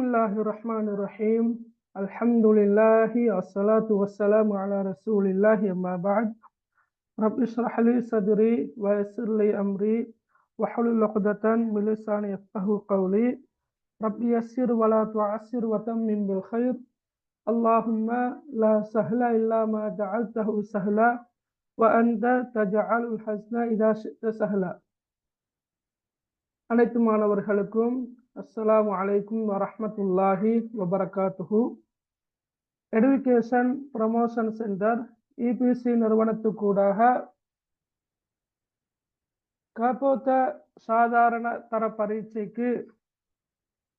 Bismillahirrahmanirrahim. Alhamdulillahi wassalatu wassalamu ala rasulillahi amma ba'd. Rabbi shrah li sadri wa yassir li amri wa hlul 'uqdatan min lisani yafqahu qawli. Rabbi yassir wa la tu'assir wa tammim bil khair. Allahumma la sahla illa ma ja'altahu sahla wa anta taj'alul hazna idha syi'ta sahla. அனைத்து மாணவர்களுக்கும் அஸ்ஸலாமு அலைக்கும் வரஹ்மத்துல்லாஹி வபரகாத்துஹு. Education promotion centre EPC நிறுவனத்துக்கூடாக காப்போத்த சாதாரண தர பரீட்சைக்கு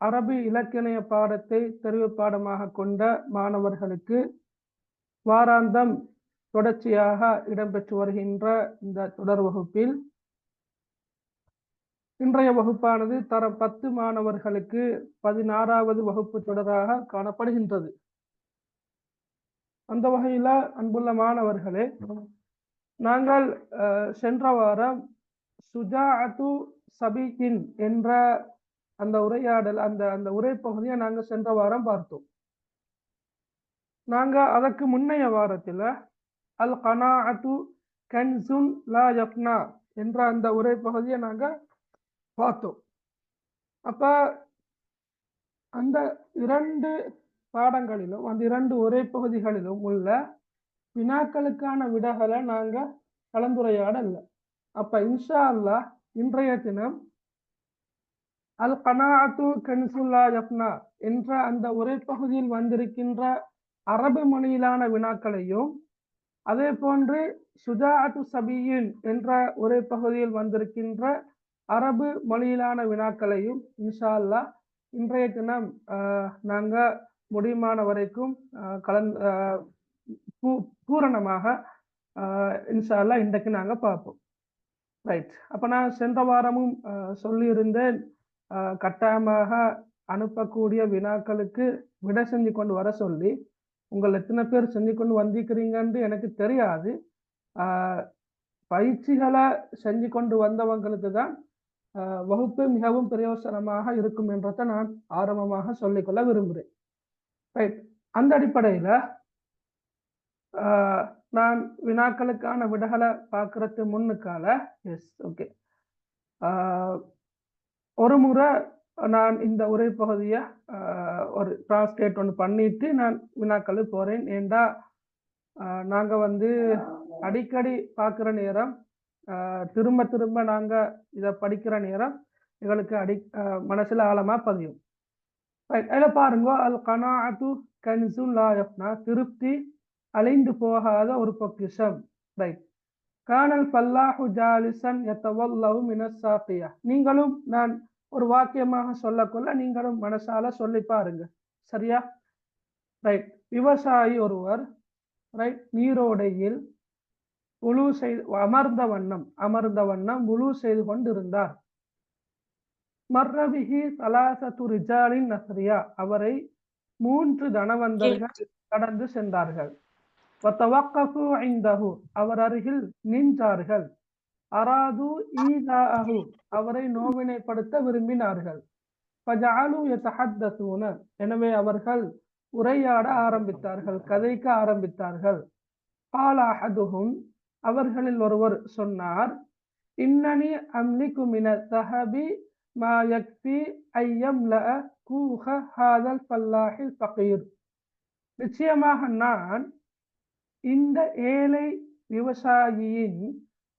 அரபி இலக்கண பாடத்தை தெரிவு பாடமாக கொண்ட மாணவர்களுக்கு வாராந்தம் தொடர்ச்சியாக இடம்பெற்று வருகின்ற இந்த தொடர் வகுப்பில் இன்றைய வகுப்பானது தரம் 10 மாணவர்களுக்கு 16வது வகுப்பு தொடராக காணப்படுகின்றது. அந்த வகையில் அன்புள்ள மாணவர்களே, நாங்கள் சென்ற வாரம் சுஜாஅத்து சபீகின் என்ற அந்த உரையாடல் அந்த உரை பகுதியை நாங்கள் சென்ற வாரம் பார்த்தோம். நாங்கள் அதற்கு முன்னைய வாரத்தில் அல் கனாஅத்து கன்சுன் லா யஃப்னா என்ற அந்த உரை பகுதியை நாங்கள் பார்த்தோம். அப்ப அந்த 2 பாடங்களிலும் அந்த 2 உரை பகுதிகளிலும் உள்ள வினாக்களுக்கான விடைகளை நாங்க கலந்துரையாடல. அப்ப இன்ஷா அல்லாஹ் இன்றைய தினம் அல் கனாஅத்து கன்சுன் லா யஃப்னா என்ற அந்த உரை பகுதியில் வந்திருக்கின்ற அரபு மொழியிலான வினாக்களையும், அதே போன்று சுஜாஅத்து சபீயின் என்ற உரை பகுதியில் வந்திருக்கின்ற அரபு மொழியிலான வினாக்களையும் இன்ஷா அல்லாஹ் இன்றைய தினம் நாங்க முடியுமான வரைக்கும் பூரணமாக இன்ஷா அல்லாஹ் இன்றைக்கு நாங்க பார்ப்போம். ரைட். அப்ப நான் சென்ற வாரமும் சொல்லியிருந்தேன், கட்டாயமாக அனுப்பக்கூடிய வினாக்களுக்கு விடை செஞ்சு கொண்டு வர சொல்லி. உங்கள் எத்தனை பேர் செஞ்சு கொண்டு வந்திருக்கிறீங்கன்னு எனக்கு தெரியாது. பயிற்சிகளை செஞ்சு கொண்டு வந்தவங்களுக்கு தான் வகுப்பு மிகவும் பிரயோசனமாக இருக்கும் என்றதை நான் ஆரம்பமாக சொல்லிக்கொள்ள விரும்புகிறேன். ரைட். அந்த அடிப்படையில் நான் வினாக்களுக்கான விடைகளை பார்க்கறது முன்னுக்கால ஓகே, ஒரு முறை நான் இந்த உரை பகுதியை ஒரு டிரான்ஸ்லேட் ஒன்று பண்ணிட்டு நான் வினாக்கள் போறேன். ஏண்டா நாங்கள் அடிக்கடி பார்க்குற நேரம், திரும்ப திரும்ப நாங்க இதை படிக்கிற நேரம் எங்களுக்கு மனசுல ஆழமா பதியும். அதில் பாருங்க, அல் கனாஅத்து கன்சுன் லா யஃப்னா, திருப்தி அழிந்து போகாத ஒரு பொக்கிஷம். ரைட். கானல் ஃபல்லாஹு ஜாலிசன் யதவல்லஹு மினஸ் சாகியா. நீங்களும் நான் ஒரு வாக்கியமாக சொல்லக்கொள்ள நீங்களும் மனசால சொல்லி பாருங்க. சரியா? ரைட். விவசாயி ஒருவர் ரைட் நீரோடையில் அமர்ந்த வண்ணம் உலு செய்து கொண்டிருந்தார். மர்ரபிஹி சலாசத்து ரிஜாலின் நஸ்ரியா, அவரை 3 தனவந்தர்கள் கடந்து சென்றார்கள். வதவக்கஃபு இன்தஹு, அவர் அருகில் நின்றார்கள். அராது ஈதாஅஹு, அவரை நோவினைப்படுத்த விரும்பினார்கள். ஃபஜஅலு யதஹத்தஸூன, எனவே அவர்கள் உரையாட ஆரம்பித்தார்கள், கதைக்க ஆரம்பித்தார்கள். கால அஹதுஹும், அவர்களில் ஒருவர் சொன்னார், இன்னனி அம்லிகு மின தஹபி மா யக்ஃபி ஐயம்லஅ கூஹ ஹாதல் ஃபல்லாஹில் ஃபகீர். நிச்சயமாக நான் இந்த ஏழை விவசாயியின்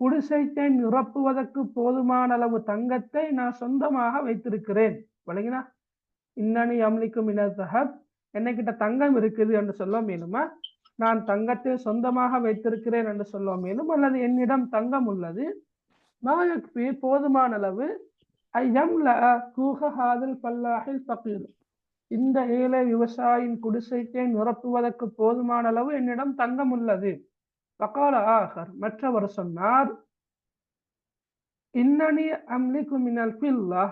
குடிசைத்தை நிரப்புவதற்கு போதுமான அளவு தங்கத்தை நான் சொந்தமாக வைத்திருக்கிறேன். விளங்கினா? இன்னனி அம்லிகு மின தஹப், என்னகிட்ட தங்கம் இருக்குது என்று சொல்ல வேணுமா? நான் தங்கத்தை சொந்தமாக வைத்திருக்கிறேன் என்று சொல்ல மேலும், அல்லது என்னிடம் தங்கம் உள்ளது, மாயக்ஃபி போதுமான அளவு, ஐயம்லஅ கூஹ ஹாதல் ஃபல்லாஹில் ஃபகீர், இந்த ஏழை விவசாயியின் குடிசைத்தை நிரப்புவதற்கு போதுமான அளவு என்னிடம் தங்கம் உள்ளது. வகால ஆகர், மற்றவர் சொன்னார், இன்னனி அம்லிகு மினல் ஃபில்லா.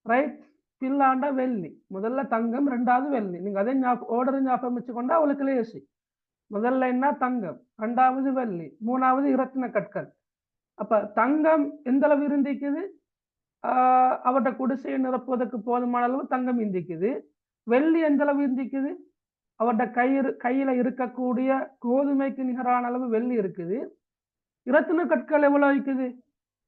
ரைட். ஃபில்லாண்ட வெள்ளி, முதல்ல தங்கம், 2வது வெள்ளி. நீங்க அதை ஓர்டர் ஞாபகம் வச்சுக்கொண்டா அவளுக்கு லேசி. முதல்ல என்ன? தங்கம். 2வது வெள்ளி. 3வது இரத்தின கற்கள். அப்ப தங்கம் எந்த அளவு இருந்திக்குது? அவட்ட குடிசையை நிரப்புவதற்கு போதுமான அளவு தங்கம் இந்திக்குது. வெள்ளி எந்த அளவு இருந்திக்குது? அவருடைய கையில இருக்கக்கூடிய கோதுமைக்கு நிகரான அளவு வெள்ளி இருக்குது. இரத்தின கற்கள் எவ்வளவு இருக்குது?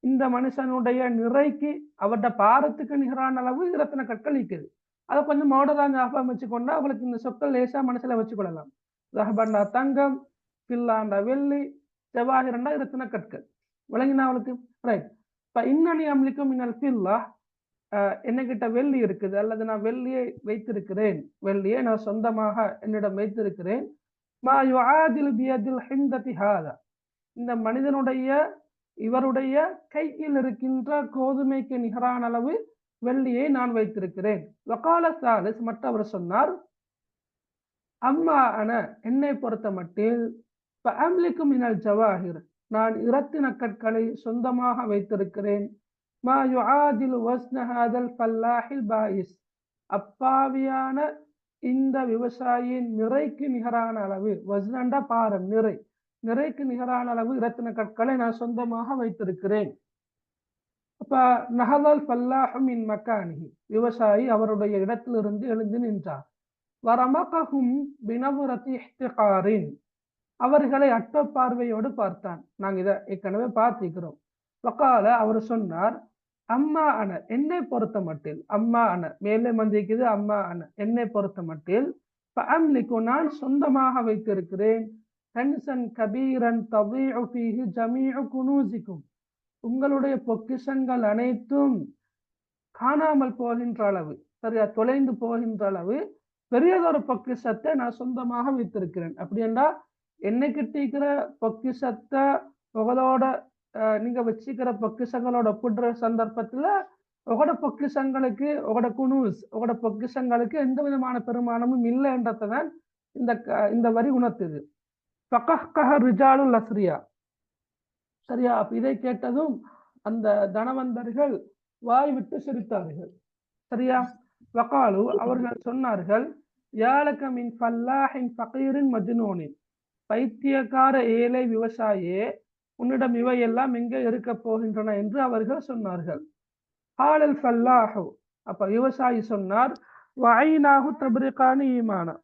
இந்த மனுஷனுடைய நிறைக்கு அவருடைய பாரத்துக்கு நிகரான அளவு இரத்தின கற்கள் இருக்குது. அதை கொஞ்சம் மோடதான் ஞாபகம் வச்சுக்கொண்டா அவளுக்கு இந்த சொற்கள் லேசா மனசுல வச்சுக்கொள்ளலாம். ரஹபண்டா தங்கம், பில்லாண்டா வெள்ளி, ஜவாஹிரண்டா இரத்தின கற்கள். விளங்கினா அவளுக்கு? ரைட். இப்ப இன்னனி அம்லிக்கும் மினல் ஃபில்லா, என்னகிட்ட வெள்ளி இருக்குது, அல்லது நான் வெள்ளியை வைத்திருக்கிறேன், வெள்ளியை நான் சொந்தமாக என்னிடம் வைத்திருக்கிறேன். மா யுஆதில் பியதில் ஹிந்ததி ஹாதா, இந்த மனிதனுடைய இவருடைய கையில் இருக்கின்ற கோதுமைக்கு நிகரான அளவு வெள்ளியை நான் வைத்திருக்கிறேன். வகால சாலிஸ், மற்றவர் சொன்னார், அம்மா அன, என்னை பொறுத்த மட்டில் அம்லிக்கும் மினல் ஜவாஹிர், நான் இரத்தின கற்களை சொந்தமாக வைத்திருக்கிறேன். மா யுஆதில் வஸ்ன ஹாதல் ஃபல்லாஹில் பாயிஸ், அப்பாவியான இந்த விவசாயியின் நிறைக்கு நிகரான அளவு, வஸ்னண்டா பாரம், நிறைக்கு நிகரான அளவு இரத்தின கற்களை நான் சொந்தமாக வைத்திருக்கிறேன். அப்ப நஹலல் ஃபல்லாஹு மின் மக்கானிஹி, விவசாயி அவருடைய இடத்திலிருந்து எழுந்து நின்றார். வரமகஹும் பினவரதி இஹ்திகாரின், அவர்களை அற்ப பார்வையோடு பார்த்தான். நாங்க இதை ஏற்கனவே பார்த்திருக்கிறோம். வகால, அவர் சொன்னார், அம்மா அன, என்னை பொறுத்த மட்டில், அம்மா அன மேலே மந்திக்குது, அம்மா அன என்னை பொறுத்த மட்டில், அம்லிக்கு நான் சொந்தமாக வைத்திருக்கிறேன், கன்சன் கபீரன் ததீஉ ஃபீஹி ஜமீஉ குனூசிக்கும், உங்களுடைய பொக்கிஷங்கள் அனைத்தும் காணாமல் போகின்ற அளவு, சரியா, தொலைந்து போகின்ற அளவு பெரியதொரு பொக்கிஷத்தை நான் சொந்தமாக வைத்திருக்கிறேன். அப்படி என்றா என்னை கிட்டிக்கிற பொக்கிஷத்தை உங்களோட நீங்க வச்சுக்கிற பொக்கிஷங்களோட ஒப்பிடுற சந்தர்ப்பத்துல உங்களோட பொக்கிஷங்களுக்கு, உங்களோட குனூஸ், உங்களோட பொக்கிஷங்களுக்கு எந்த விதமான பெருமானமும் இல்லை என்றதான் இந்த வரி உணர்த்துது. ஃபகஹ்கஹ ரிஜாலுல் அஸ்ரியா, சரியா. இதை கேட்டதும் அந்த தனவந்தர்கள் வாய் விட்டு சிரித்தார்கள், சரியா. வகாலு, அவர்கள் சொன்னார்கள், யாலக மின் ஃபல்லாஹின் ஃபகீரின் மஜ்னூனின், பைத்தியக்கார ஏழை விவசாயியே, உன்னிடம் இவையெல்லாம் எங்கே இருக்க போகின்றன என்று அவர்கள் சொன்னார்கள். ஹாலல் ஃபல்லாஹு, அப்ப விவசாயி சொன்னார், வஐனாஹு தப்ரிகானி ஈமானா,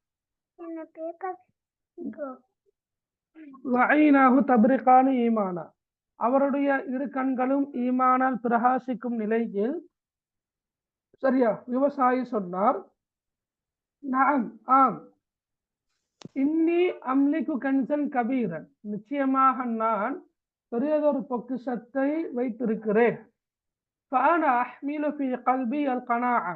வஐனாஹு தப்ரிகானி ஈமானா, அவருடைய இரு கண்களும் ஈமானால் பிரகாசிக்கும் நிலையில், சரியா. விவசாயி சொன்னார், நாம், ஆம், இன்னி அம்லிக்கு கன்சன் கபீரன், நிச்சயமாக நான் பெரியதொரு பொக்கிஷத்தை வைத்திருக்கிறேன். ஃபஅனா அஹ்மிலு ஃபீ கல்பி அல் கனாஅ,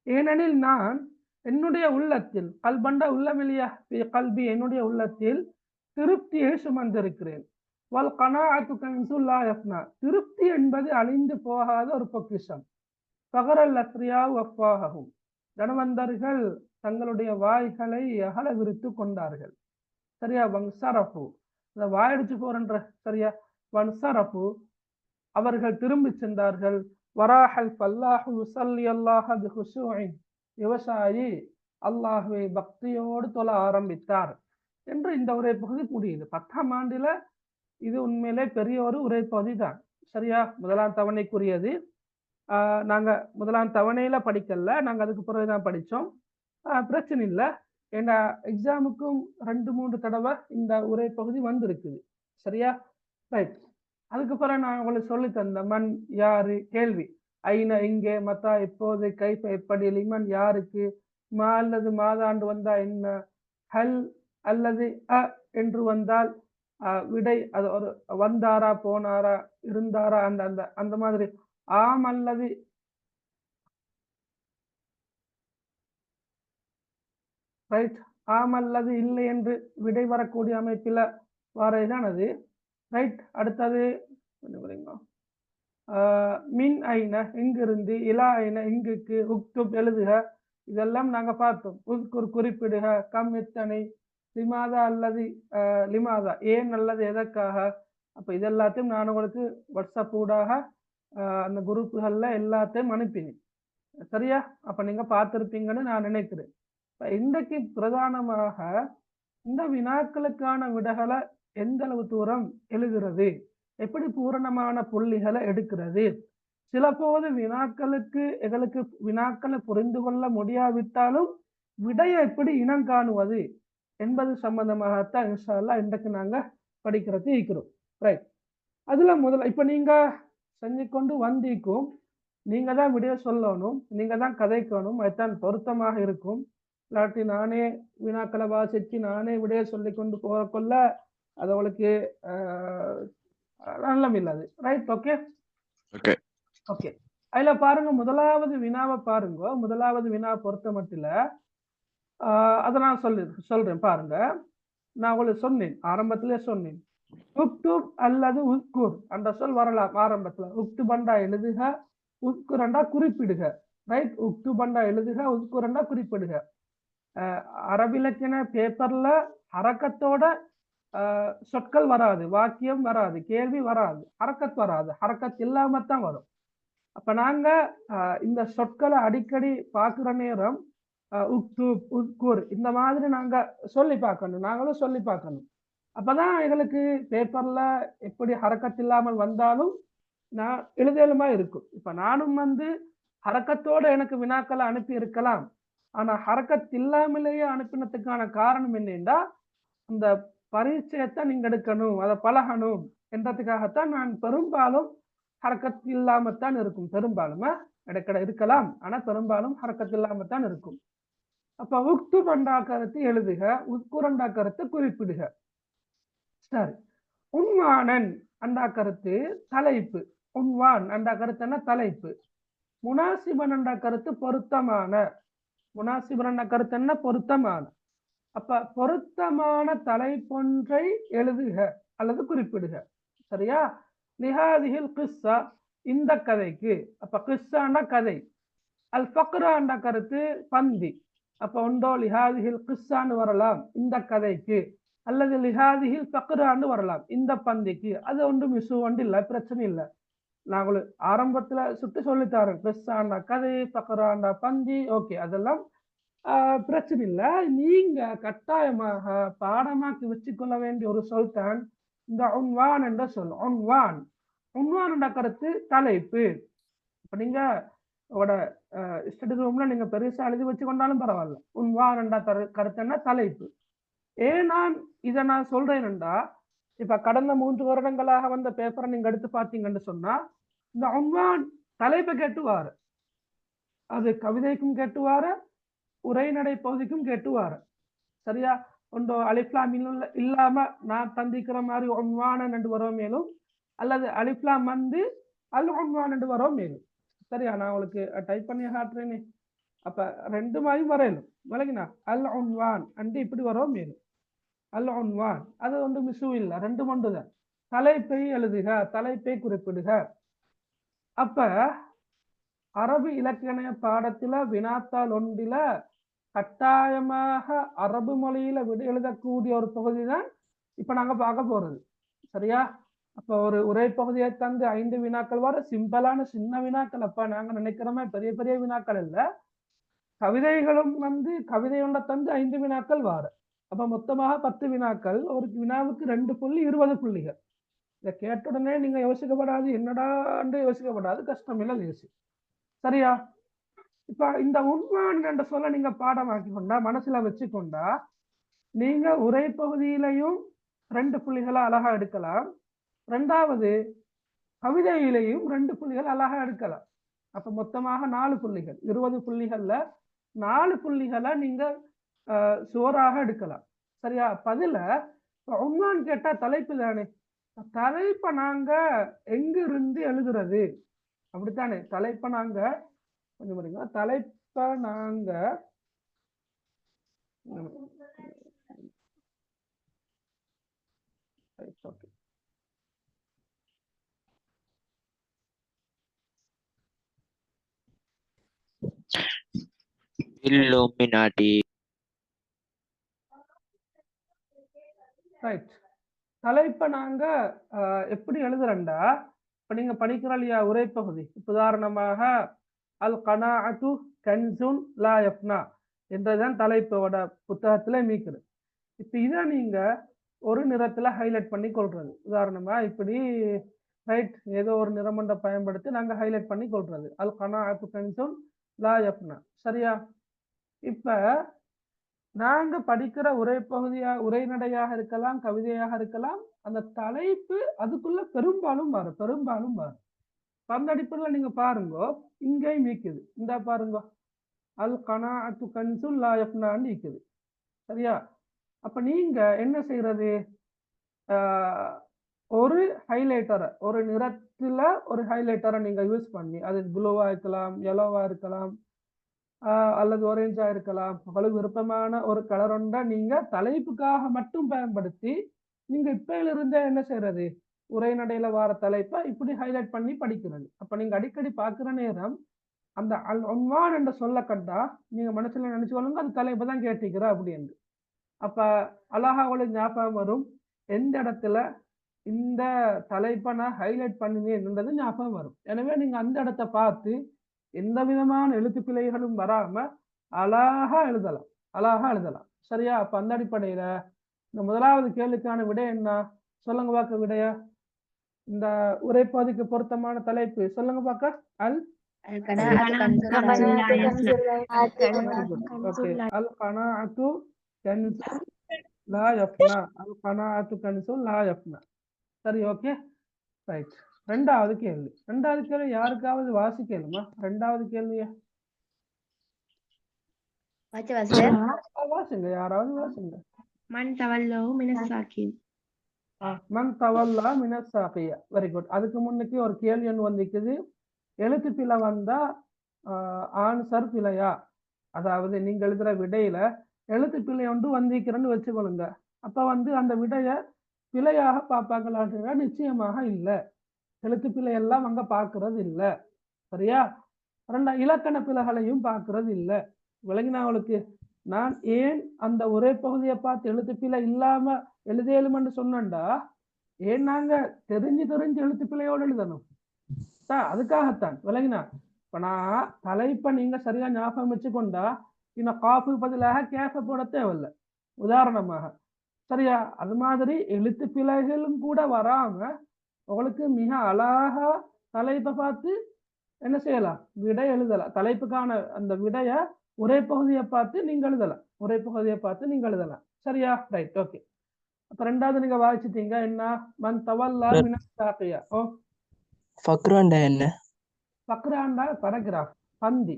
ஏனெனில் நான் என்னுடைய உள்ளத்தில், கல்பண்ட உள்ளமில்லையா, ஃபீ கல்பி என்னுடைய உள்ளத்தில் திருப்தியை சுமந்திருக்கிறேன். வல் கனாஅத்து கன்சுல் லா யஃப்னா, திருப்தி என்பது அழிந்து போகாத ஒரு பொக்கிஷம். ஃபகரல் அஸ்ரியா வஃபாஹும், தனவந்தர்கள் தங்களுடைய வாய்களை அகல விரித்து கொண்டார்கள், சரியா. வன்சரஃபு, இந்த வாயடிச்சு போறன்ற, சரியா. வன்சரஃபு, அவர்கள் திரும்பி சென்றார்கள். வராஹல் ஃபல்லாஹு யுஸல்லி அல்லாஹ பிஹுஷூஇன், விவசாயி அல்லாஹ்வை பக்தியோடு தொழ ஆரம்பித்தார் என்று இந்த உரை பகுதி முடியுது. 10ஆம் ஆண்டில இது உண்மையிலே பெரிய ஒரு உரை பகுதி தான், சரியா. முதலாம் தவணைக்குரியது. நாங்க முதலாம் தவணையில படிக்கல, நாங்க அதுக்கு பிறகுதான் படிச்சோம். பிரச்சனை இல்லை, ஏன்னா எக்ஸாமுக்கும் 2-3 தடவை இந்த உரை பகுதி வந்திருக்குது, சரியா. ரைட். அதுக்கப்புறம் நான் உங்களுக்கு சொல்லி தந்த மண், யாரு, கேள்வி, ஐன இங்கே, மத்தா எப்போது, கைஃப எப்படி, லிமன் யாருக்கு, மா அல்லது மாதாண்டு வந்தா என்ன, ஹல் அல்லது அ என்று வந்தால் விடை, அது ஒரு வந்தாரா, போனாரா, இருந்தாரா, அந்த அந்த அந்த மாதிரி. ஆம் அல்லது ரைட், ஆம் அல்லது இல்லை என்று விடை வரக்கூடிய அமைப்பில் வாரதுதான் அது, ரைட். அடுத்தது மின் ஐன இங்கிருந்து, இலா ஐன இங்குக்கு, உக்துப் எழுதுக, இதெல்லாம் நாங்க பார்த்தோம். உஸ்குர் குறிப்பிடுக, கம் எத்தனை, லிமாதா அல்லது லிமாதா ஏன் அல்லது எதற்காக. அப்ப இதெல்லாத்தையும் நான் உங்களுக்கு வாட்ஸ்அப் ஊடாக அந்த குரூப்புகள்ல எல்லாத்தையும் அனுப்பினேன், சரியா. அப்ப நீங்க பார்த்திருப்பீங்கன்னு நான் நினைக்கிறேன். இன்றைக்கு பிரதானமாக இந்த வினாக்களுக்கான விடைகளை எந்த அளவு தூரம் எழுதுறது, எப்படி பூரணமான புள்ளிகளை எடுக்கிறது, சில போது வினாக்களுக்கு எங்களுக்கு வினாக்களை புரிந்து கொள்ள முடியாவிட்டாலும் விடையை எப்படி இனம் காணுவது என்பது சம்பந்தமாகத்தான் இன்ஷா அல்லாஹ் இன்றைக்கு நாங்க படிக்கிறது இருக்கிறோம். ரைட். அதுல முதல்ல இப்ப நீங்க செஞ்சு கொண்டு வந்திக்கும், நீங்க தான் விடைய சொல்லணும், நீங்க தான் கதைக்கணும், அதுதான் பொருத்தமாக இருக்கும். இல்லாட்டி நானே வினாக்களை வாசிச்சு நானே விடைய சொல்லி கொண்டு போக கொள்ள அது அவளுக்கு நல்லம் இல்லாது. ரைட். Okay okay okay. அதுல பாருங்க, முதலாவது வினாவை பாருங்க. முதலாவது வினாவை பொறுத்த மட்டும் அதை நான் சொல்றேன் பாருங்க. நான் உங்களுக்கு சொன்னேன், ஆரம்பத்திலே சொன்னேன், உக்துப் அல்லது உஸ்குர் அந்த சொல் வரலாம் ஆரம்பத்துல. உக்துபண்டா எழுதுக, உஸ்குரண்டா குறிப்பிடுக. ரைட். உக்துபண்டா எழுதுக, உஸ்குரண்டா குறிப்பிடுக. அரபிலக்கின பேப்பர்ல ஹரக்கத்தோட சொற்கள் வராது, வாக்கியம் வராது, கேள்வி வராது, ஹரக்கத் வராது, ஹரக்கத் இல்லாமத்தான் வரும். அப்ப நாங்க இந்த சொற்களை அடிக்கடி பார்க்குற நேரம் உக்துப், உஸ்குர் இந்த மாதிரி நாங்க சொல்லி பார்க்கணும், நாங்களும் சொல்லி பார்க்கணும். அப்பதான் எங்களுக்கு பேப்பர்ல எப்படி ஹரக்கத் இல்லாமல் வந்தாலும் நான் எழுதலுமா இருக்கும். இப்ப நானும் ஹரக்கத்தோட எனக்கு வினாக்களை அனுப்பி இருக்கலாம், ஆனா ஹரக்கத் இல்லாமலேயே அனுப்பினதுக்கான காரணம் என்னன்னா, அந்த பரிச்சயத்தை நீங்க எடுக்கணும், அதை பழகணும் என்றதுக்காகத்தான் நான் பெரும்பாலும் ஹரக்கத் இல்லாமத்தான் இருக்கும். பெரும்பாலும் இடைக்கடை இருக்கலாம், ஆனா பெரும்பாலும் ஹரக்கத் இல்லாமத்தான் இருக்கும். அப்ப உக்துப் என்ற கருத்து எழுதுக, உஸ்குர் என்ற கருத்து குறிப்பிடுக. சரி. உன்வானன் அந்த கருத்து தலைப்பு. உன்வான் அந்த கருத்து என்ன? தலைப்பு. முனாசிபன் என்ற கருத்து பொருத்தமான. முனாசிபன் என்ற கருத்து என்ன? பொருத்தமான. அப்ப பொருத்தமான தலைப்பொன்றை எழுதுக அல்லது குறிப்பிடுக. சரியா? லிஹாதிஹில் கிஸ்ஸா இந்த கதைக்கு. அப்ப கிஸ்ஸான கதை. அல் ஃபக்ரா என்ற கருத்து பந்தி. அப்ப ஒன்றோ லிஹாதிஹில் கிஸ்ஸான்னு வரலாம் இந்த கதைக்கு, அல்லது லிஹாதிஹில் ஃபக்ரான்னு வரலாம் இந்த பந்திக்கு. அது ஒன்றும் இஷ்யூ ஒன்று இல்லை, பிரச்சனை இல்லை. நாங்கள் ஆரம்பத்துல சுட்டு சொல்லித்தாரேன், கிஸ்ஸாண்டா கதை, ஃபக்ராண்டா பந்தி. ஓகே, அதெல்லாம் பிரச்சனை இல்லை. நீங்க கட்டாயமாக பாடமாக்கி வச்சுக்கொள்ள வேண்டிய ஒரு சொல் தான் இந்த உன்வான் என்ற சொல். உன்வான். உன்வான் என்ற கருத்து தலைப்பு. இப்ப நீங்க உங்களோட ஸ்டடி ரூம்ல நீங்க பெருசா எழுதி வச்சு கொண்டாலும் பரவாயில்ல, உன்வான் என்ற கருத்து என்ன? தலைப்பு. ஏன் இதை நான் சொல்றேன்டா, இப்ப கடந்த 3 வருடங்களாக வந்த பேப்பரை நீங்க எடுத்து பார்த்தீங்கன்னு சொன்னா, இந்த உன்வான் தலைப்பை கேட்டுவாரு, அது கவிதைக்கும் கேட்டுவாரு, உரைநடை பகுதிக்கும் கேட்டுவாரு. சரியா? ஒன்றோ அலிஃப்லாம் இல்லாம நான் தந்திக்கிற மாதிரி உன்வான் என்று வரோம் மேலும், அல்லது அலிஃப்லாம் அல் உன்வான் என்று வரோம் மேலும். சரியா? நான் உங்களுக்கு டைப் பண்ணி காட்டுறேனே. அப்ப 2 மாதிரி வரையணும், விளங்கினா? அல் உன்வான் அண்டு இப்படி வரோம் மேலும். அல் உன்வான் அது ஒன்று மிஸ்ஸு இல்லை, 2 ஒன்றுதான். தலைப்பை எழுதுக, தலைப்பை குறிப்பிடுக. அப்ப அரபு இலக்கண பாடத்துல வினாத்தாள் ஒன்றில கட்டாயமாக அரபு மொழியில விட எழுதக்கூடிய ஒரு பகுதி தான் இப்ப நாங்க பார்க்க போறது. சரியா? அப்ப ஒரு உரை பகுதியை தந்து 5 வினாக்கள் வர சிம்பிளான சின்ன வினாக்கள். அப்ப நாங்க நினைக்கிறோமே பெரிய பெரிய வினாக்கள் இல்ல, கவிதைகளும் கவிதை ஒன்றை தந்து 5 வினாக்கள் வார. அப்ப மொத்தமாக 10 வினாக்கள். ஒரு வினாவுக்கு 2 புள்ளி 20 புள்ளிகள். இதை கேட்ட உடனே நீங்க யோசிக்கப்படாது, என்னடா யோசிக்கப்படாது, கஷ்டம் இல்லை, லேசி. சரியா? இப்ப இந்த உன்வான் என்ற சொல்ல நீங்க பாடமாக்கி கொண்டா, மனசுல வச்சுக்கொண்டா, நீங்க உரை பகுதியிலையும் 2 புள்ளிகளை அழகா எடுக்கலாம், 2வது கவிதையிலையும் 2 புள்ளிகள் அழகா எடுக்கலாம். அப்ப மொத்தமாக 4 புள்ளிகள். 20 புள்ளிகள்ல 4 புள்ளிகளை நீங்க சோறாக எடுக்கலாம். சரியா? பதில உன்வான் கேட்டா தலைப்பு தானே. தலைப்பை நாங்க எங்கிருந்து எழுதுறது? அப்படித்தானே? தலைப்பை நாங்க கொஞ்சம் பாருங்க, தலைப்பை நாங்க இல்லுமினாட்டி. ரைட். தலைப்பை நாங்க எப்படி எழுதுறேன்டா, இப்ப நீங்க படிக்கிற இல்லையா உரைப்பகுதி, உதாரணமாக அல் கனாஅத்து கன்சுன் லா யஃப்னா என்றதான் தலைப்போட புத்தகத்துல மீக்குது. இப்ப இதை நீங்க ஒரு நிறத்துல ஹைலைட் பண்ணி கொள்றது. உதாரணமா இப்படி ரைட், ஏதோ ஒரு நிறமண்டை பயன்படுத்தி நாங்க ஹைலைட் பண்ணி கொள்றது. அல் கனாஅத்து கன்சுன் லா யஃப்னா. சரியா? இப்ப நாங்க படிக்கிற உரைநடையாக இருக்கலாம், கவிதையாக இருக்கலாம், அந்த தலைப்பு அதுக்குள்ள பெரும்பாலும் வரும். அந்த அடிப்படையில் நீங்க பாருங்க, இங்கேயும் இருக்குது. இந்த பாருங்க, அல் கனாஅத்து கன்சுன் லா யஃப்னான்னு இருக்குது. சரியா? அப்ப நீங்க என்ன செய்யறது? ஒரு ஹைலைட்டரை, ஒரு நிறத்துல ஒரு ஹைலைட்டரை நீங்க யூஸ் பண்ணி, அது ப்ளூவா இருக்கலாம், yellowவா இருக்கலாம், அல்லது ஆரஞ்சா இருக்கலாம், உங்களுக்கு விருப்பமான ஒரு கலர் ஒன்றை நீங்க தலைப்புக்காக மட்டும் பயன்படுத்தி நீங்க இப்பையிலிருந்தே என்ன செய்யறது? உரைநடையில வார தலைப்பை இப்படி ஹைலைட் பண்ணி படிக்கிறது. அப்ப நீங்க அடிக்கடி பார்க்கிற நேரம் அந்த அல் உன்வான் என்ற சொல்ல கண்டா நீங்க மனசுல நினைச்சு கொள்ளுங்க, அது தலைப்பு தான் கேட்டிக்கிற அப்படின்னு. அப்ப அழகா உங்களுக்கு ஞாபகம் வரும், எந்த இடத்துல இந்த தலைப்பை நான் ஹைலைட் பண்ணுவேன்ன்றது ஞாபகம் வரும். எனவே நீங்க அந்த இடத்தை பார்த்து எந்த விதமான எழுத்து பிழைகளும் வராம அழகா எழுதலாம். சரியா? அப்ப அந்த அடிப்படையில இந்த முதலாவது கேள்விக்கான விடை என்ன? சொல்லுங்க பார்க்க விடைய. இந்த உரைப்பகுதிக்கு பொருத்தமான தலைப்பு சொல்லுங்க பார்க்க. அல் அல் கனாஅத்து கன்சுன் லா யஃப்னா. அல் கனாஅத்து கன்சுன் லா யஃப்னா. சரி, ஓகே, ரைட். ரெண்டாவது கேள்வி யாருக்காவது வாசிக்கலுமா? ரெண்டாவது கேள்விய வாசிங்க, யாராவது வாசிங்க. மன் தவல்லஹு மினஸ் சாகின். மன் தவல்லா மினஸ் சாகியா. Very good. அதுக்கு முன்னுக்கு ஒரு கேள்வி ஒன்று வந்திருக்குது. எழுத்து பிழை வந்தா ஆன்சர் பிழையா? அதாவது நீங்க எழுதுற விடையில எழுத்து பிழை ஒன்று வந்திருக்கிறேன்னு வச்சுக்கொள்ளுங்க. அப்ப அந்த விடைய பிழையாக பார்ப்பாங்களான்னு நிச்சயமாக இல்லை. எழுத்து பிழை எல்லாம் அங்க பார்க்கறது இல்லை. சரியா? இலக்கண பிழைகளையும் பார்க்கறது இல்லை. விளங்கினவங்களுக்கு நான் ஏன் அந்த ஒரே பகுதியை பார்த்து எழுத்து பிழை இல்லாம எழுதேலும்னு சொன்னேன்டா, ஏன் நாங்க தெரிஞ்சு எழுத்து பிழையோடு எழுதணும், அதுக்காகத்தான். விளங்கினா? இப்ப நான் தலைப்பை நீங்க சரியா ஞாபகம் வச்சுக்கொண்டா இன்னும் காஃபு பதிலாக கேஃப போட தேவையில்லை, உதாரணமாக. சரியா? அது மாதிரி எழுத்து பிழைகளும் கூட வராம உங்களுக்கு மிக அழகா தலைப்பை பார்த்து என்ன செய்யலாம்? விடை எழுதலாம். தலைப்புக்கான அந்த விடைய ஒரே பகுதியை பார்த்து நீங்க எழுதலாம். சரியா? Right, okay. அப்ப ரெண்டாவது நீங்க வாசிச்சீங்க என்ன? மன் தவல்லா மினஸ் சாகியா. ஓ, ஃபக்ராண்டா என்ன? ஃபக்ராண்டா பரகிராஃப், பந்தி.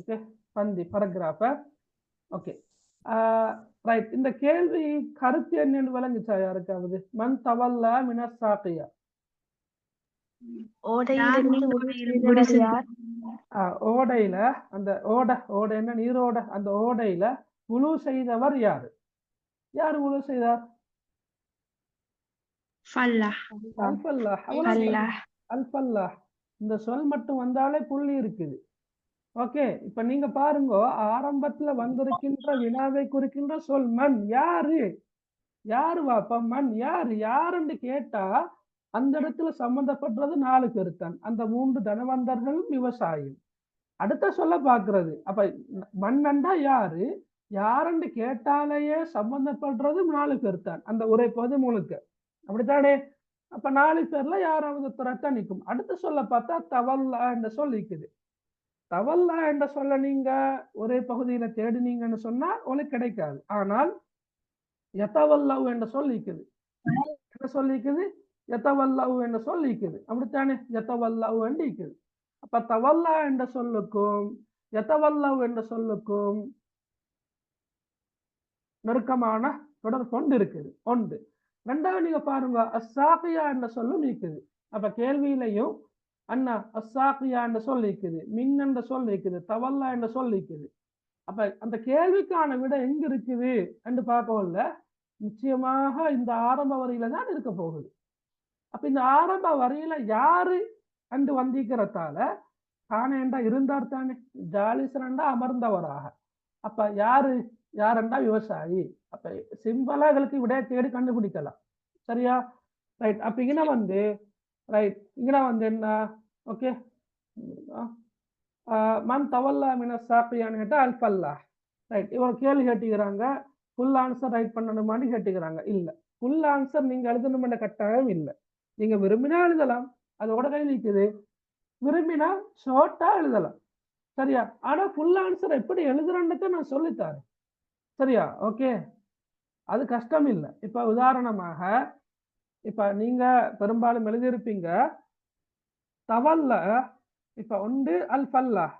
ஓகே, பந்தி பரகிராஃப. Okay, right. இந்த கேள்வி கருத்து என்னன்னு விளங்குச்சா யாருக்காவது? மன் தவல்லா மினஸ் சாகியா. ஓடையில அந்த ஓடை என்ன? நீரோட. அந்த ஓடையில உழு செய்தவர் யாரு? உழு செய்தார்? அல்ஃபல்லாஹ். இந்த சொல் மட்டும் வந்தாலே புள்ளி இருக்குது. ஓகே, இப்ப நீங்க பாருங்க, ஆரம்பத்துல வந்திருக்கின்ற வினாவை குறிக்கின்ற சொல் மண். யாரு வாப்பா? மண் யாருன்னு கேட்டா அந்த இடத்துல சம்பந்தப்படுறது 4 பேர் தான். அந்த 3 தனவந்தர்களும் விவசாயி. அடுத்த சொல்ல பாக்குறது. அப்ப மண்ணண்டா யாருன்னு கேட்டாலேயே சம்பந்தப்படுறது 4 பேர் தான் அந்த உரைப்பகுதி முழுக்க. அப்படித்தானே? அப்ப 4 பேர்ல யாராவது துரத்தா நிற்கும். அடுத்த சொல்ல பார்த்தா தவல்லா என்ற சொல் இருக்குது. தவல்லா என்ற சொல்ல நீங்க ஒரே பகுதியில தேடினீங்கன்னு சொன்னா உங்களுக்கு கிடைக்காது. ஆனால் யதவல்லவு என்ற சொல் இருக்குது. என்ன சொல் இருக்குது? யதவல்லவு என்ற சொல் இருக்குது. அப்படித்தானே? யதவல்லவு என்று இருக்குது. அப்ப தவல்லா என்ற சொல்லுக்கும் யதவல்லவு என்ற சொல்லுக்கும் நெருக்கமான தொடர் கொண்டு இருக்குது. ஒன்று. ரெண்டாவது நீங்க பாருங்க, அஸ்ஸாகியா என்ற சொல்லும் இருக்குது. அப்ப கேள்வியிலையும் அண்ணா அஸ்ஸாகியா என்ற சொல் இருக்குது, மின் என்ற சொல் இருக்குது, தவல்லா என்ற சொல் இருக்குது. அப்ப அந்த கேள்விக்கான விட எங்க இருக்குது என்று பார்க்கல, நிச்சயமாக இந்த ஆரம்ப வரியில தான் இருக்க போகுது. அப்ப இந்த ஆரம்ப வரியில யாரு அண்டு வந்திக்கிறதால காணேண்டா இருந்தார் தானே, ஜாலிசரண்டா அமர்ந்தவராக. அப்ப யாருண்டா? விவசாயி. அப்ப சிம்பிளா எங்களுக்கு விடைய தேடி கண்டுபிடிக்கலாம். சரியா? ரைட். அப்ப இங்க என்ன? ஓகே, மன் தவல்லா மினஸ் சாகியான்னு கேட்டா அல்ஃபல்லாஹ். ரைட். இவங்க கேள்வி கேட்டுக்கிறாங்க, ஃபுல் ஆன்சர் ரைட் பண்ணணுமான்னு கேட்டுக்கிறாங்க. இல்ல, ஃபுல் ஆன்சர் நீங்க எழுதணும்னு கட்டாயம் இல்லை. நீங்க விரும்பினா எழுதலாம், அதோட கை நிற்குது. விரும்பினா ஷார்ட்டா எழுதலாம். சரியா? ஆனா ஃபுல் ஆன்சர் எப்படி எழுதுறேன்றத நான் சொல்லித்தரேன். சரியா? ஓகே. அது கஷ்டம் இல்ல. இப்ப உதாரணமாக, இப்ப நீங்க பெரும்பாலும் எழுதியிருப்பீங்க, தவல்ல இப்ப ஒன்று அல் ஃபல்லாஹ்.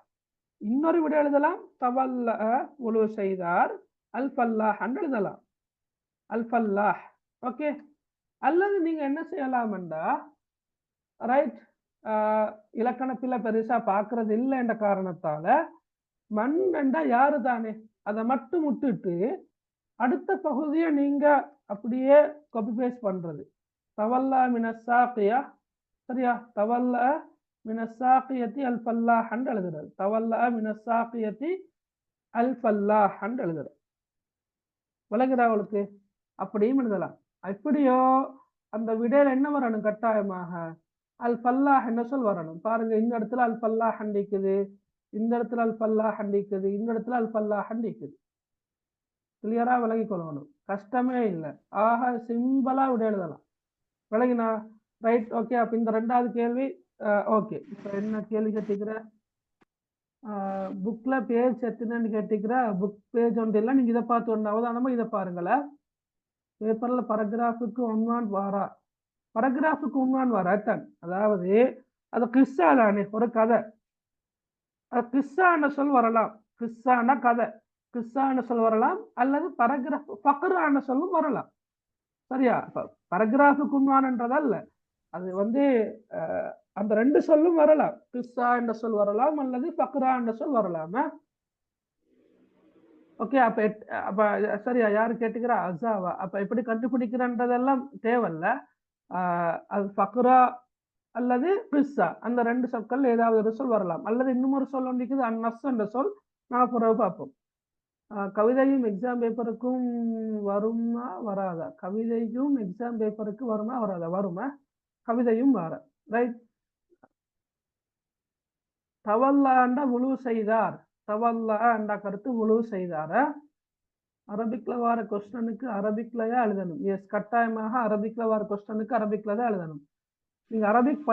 இன்னொரு விட எழுதலாம், தவல்ல உழு செய்தார், அல் ஃபல்லாஹ்ன்னு எழுதலாம். அல் ஃபல்லாஹ். ஓகே. அல்லது நீங்க என்ன செய்யலாம்டா, ரைட், இலக்கணத்துல பெருசா பார்க்கறது இல்ல என்ற காரணத்தால, மண் என்றா யாரு தானே, அதை மட்டும் விட்டுட்டு அடுத்த பகுதியை நீங்க அப்படியே காப்பி பேஸ்ட் பண்றது. தவல்லா மினசாக்கியா, சரியா? தவல்லா மினசாக்கியத்தி அல் ஃபல்லாஹ்ன்னு எழுதுறது. தவல்லா மினசாக்கியத்தி அல் ஃபல்லாஹ்ன்னு எழுதுறது. விளங்குதா உங்களுக்கு? அப்படியும் எழுதலாம். எப்படியோ அந்த விடையில என்ன வரணும் கட்டாயமாக? அல் ஃபல்லாஹ் என்ன சொல் வரணும். பாருங்க, இந்த இடத்துல அல் ஃபல்லாஹ் ஹண்டிக்குது, இந்த இடத்துல அல் ஃபல்லாஹ் ஹண்டிக்குது, இந்த இடத்துல அல் ஃபல்லாஹ் ஹண்டிக்குது. கிளியரா விளங்கி கொள்ளணும். கஷ்டமே இல்லை. ஆக சிம்பிளா விட எழுதலாம். விளங்கினா? Right, okay. அப்ப இந்த ரெண்டாவது கேள்வி ஓகே. இப்ப என்ன கேள்வி கேட்டுக்கிற? புக்ல பேஜ் எத்தனைன்னு கேட்டுக்கிற? புக் பேஜ் ஒன்று இல்லை, நீங்க இதை பார்த்து ஒன்று அவதானமா இதை பாருங்களேன். பேப்பர்ல பரகிராஃபுக்கு ஒன்வான் வாரா, பரகிராஃபுக்கு ஒன்வான் வாரா தான். அதாவது அது கிஸ்ஸாலானே ஒரு கதை. அது கிஸ்ஸான சொல் வரலாம். கிஸ்ஸான கதை, கிஸ்ஸான சொல் வரலாம். அல்லது பரகிராஃப் ஃபக்ரான சொல்லும் வரலாம். சரியா? பரகிராஃபுக்கு உண்வானன்றதல்ல, அது வந்து அந்த ரெண்டு சொல்லும் வரலாம். கிஸ்ஸா என்ற சொல் வரலாம், அல்லது ஃபக்ரா என்ற சொல் வரலாமா? ஓகே. அப்ப சரியா, யாரு கேட்டுக்கிறா? அசாவா. அப்ப எப்படி கண்டுபிடிக்கிறன்றதெல்லாம் தேவையில்ல. அது ஃபக்ரா அல்லது கிஸ்ஸா, அந்த ரெண்டு சொற்கள் ஏதாவது ஒரு சொல் வரலாம். அல்லது இன்னும் ஒரு சொல் ஒன்று இருக்குது, அந்நஸ் என்ற சொல். நான் பிறகு பார்ப்போம். கவிதையும் எக்ஸாம் பேப்பருக்கும் வருமா வராதா? கவிதையும் எக்ஸாம் பேப்பருக்கு வருமா வராதா? வருமா? கவிதையும் வர. ரைட். தவல்லாண்ட முழு செய்தார். தவல்லா என்ற கருத்து முழு செய்தார. அரபிக்ல வர கொஸ்டனுக்கு அரபிக்லயா எழுதணும். எஸ், கட்டாயமாக அரபிக்ல வர கொஸ்டனுக்கு அரபிக்ல தான் எழுதணும். நீங்க அரபிக்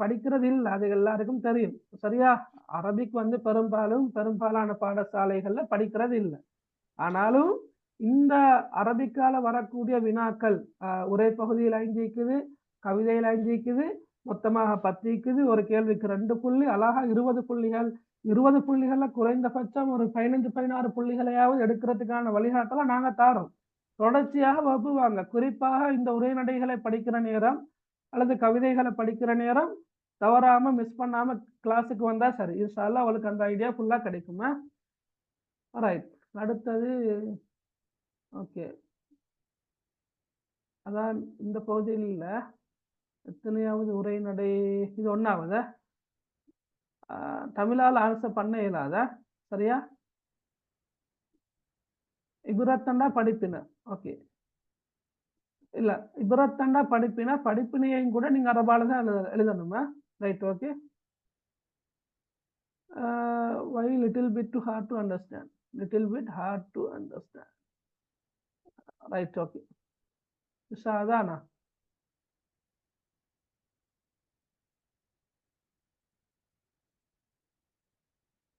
படிக்கிறது இல்லை, அது எல்லாருக்கும் தெரியும். சரியா? அரபிக் வந்து பெரும்பாலான பாடசாலைகள்ல படிக்கிறது இல்லை. ஆனாலும் இந்த அரபிக்கால வரக்கூடிய வினாக்கள் ஒரே பகுதியில் 5 இருக்குது, கவிதையில் 5 இருக்குது, மொத்தமாக 10 இருக்குது. ஒரு கேள்விக்கு 2 புள்ளி, அழகா 20 புள்ளிகள். 20 புள்ளிகள்ல குறைந்தபட்சம் ஒரு 15-16 புள்ளிகளையாவது எடுக்கிறதுக்கான வழிகாட்டலை நாங்க தாரோம். தொடர்ச்சியாக வகுப்பு வாங்க. குறிப்பாக இந்த உரைநடைகளை படிக்கிற நேரம் அல்லது கவிதைகளை படிக்கிற நேரம் தவறாம மிஸ் பண்ணாம கிளாஸுக்கு வந்தா சரி. இன்ஷா அல்லாஹ் அவளுக்கு அந்த ஐடியா ஃபுல்லா கிடைக்குமா? ரைட். அடுத்தது ஓகே. அதான் இந்த பகுதியில் எத்தனையாவது உரைநடை? இது 1வது. தமிழால் ஆன்சர் பண்ண இயலாத. சரியா? இபுரத்தண்டா படிப்பின. ஓகே. இல்ல, இபுரத்தண்டா படிப்பின, படிப்பினையும் கூட நீங்க அரபால தான் எழுதணுமா? Right, okay. Why little bit too hard to understand? Little bit hard to understand. Right, okay. Sadhana.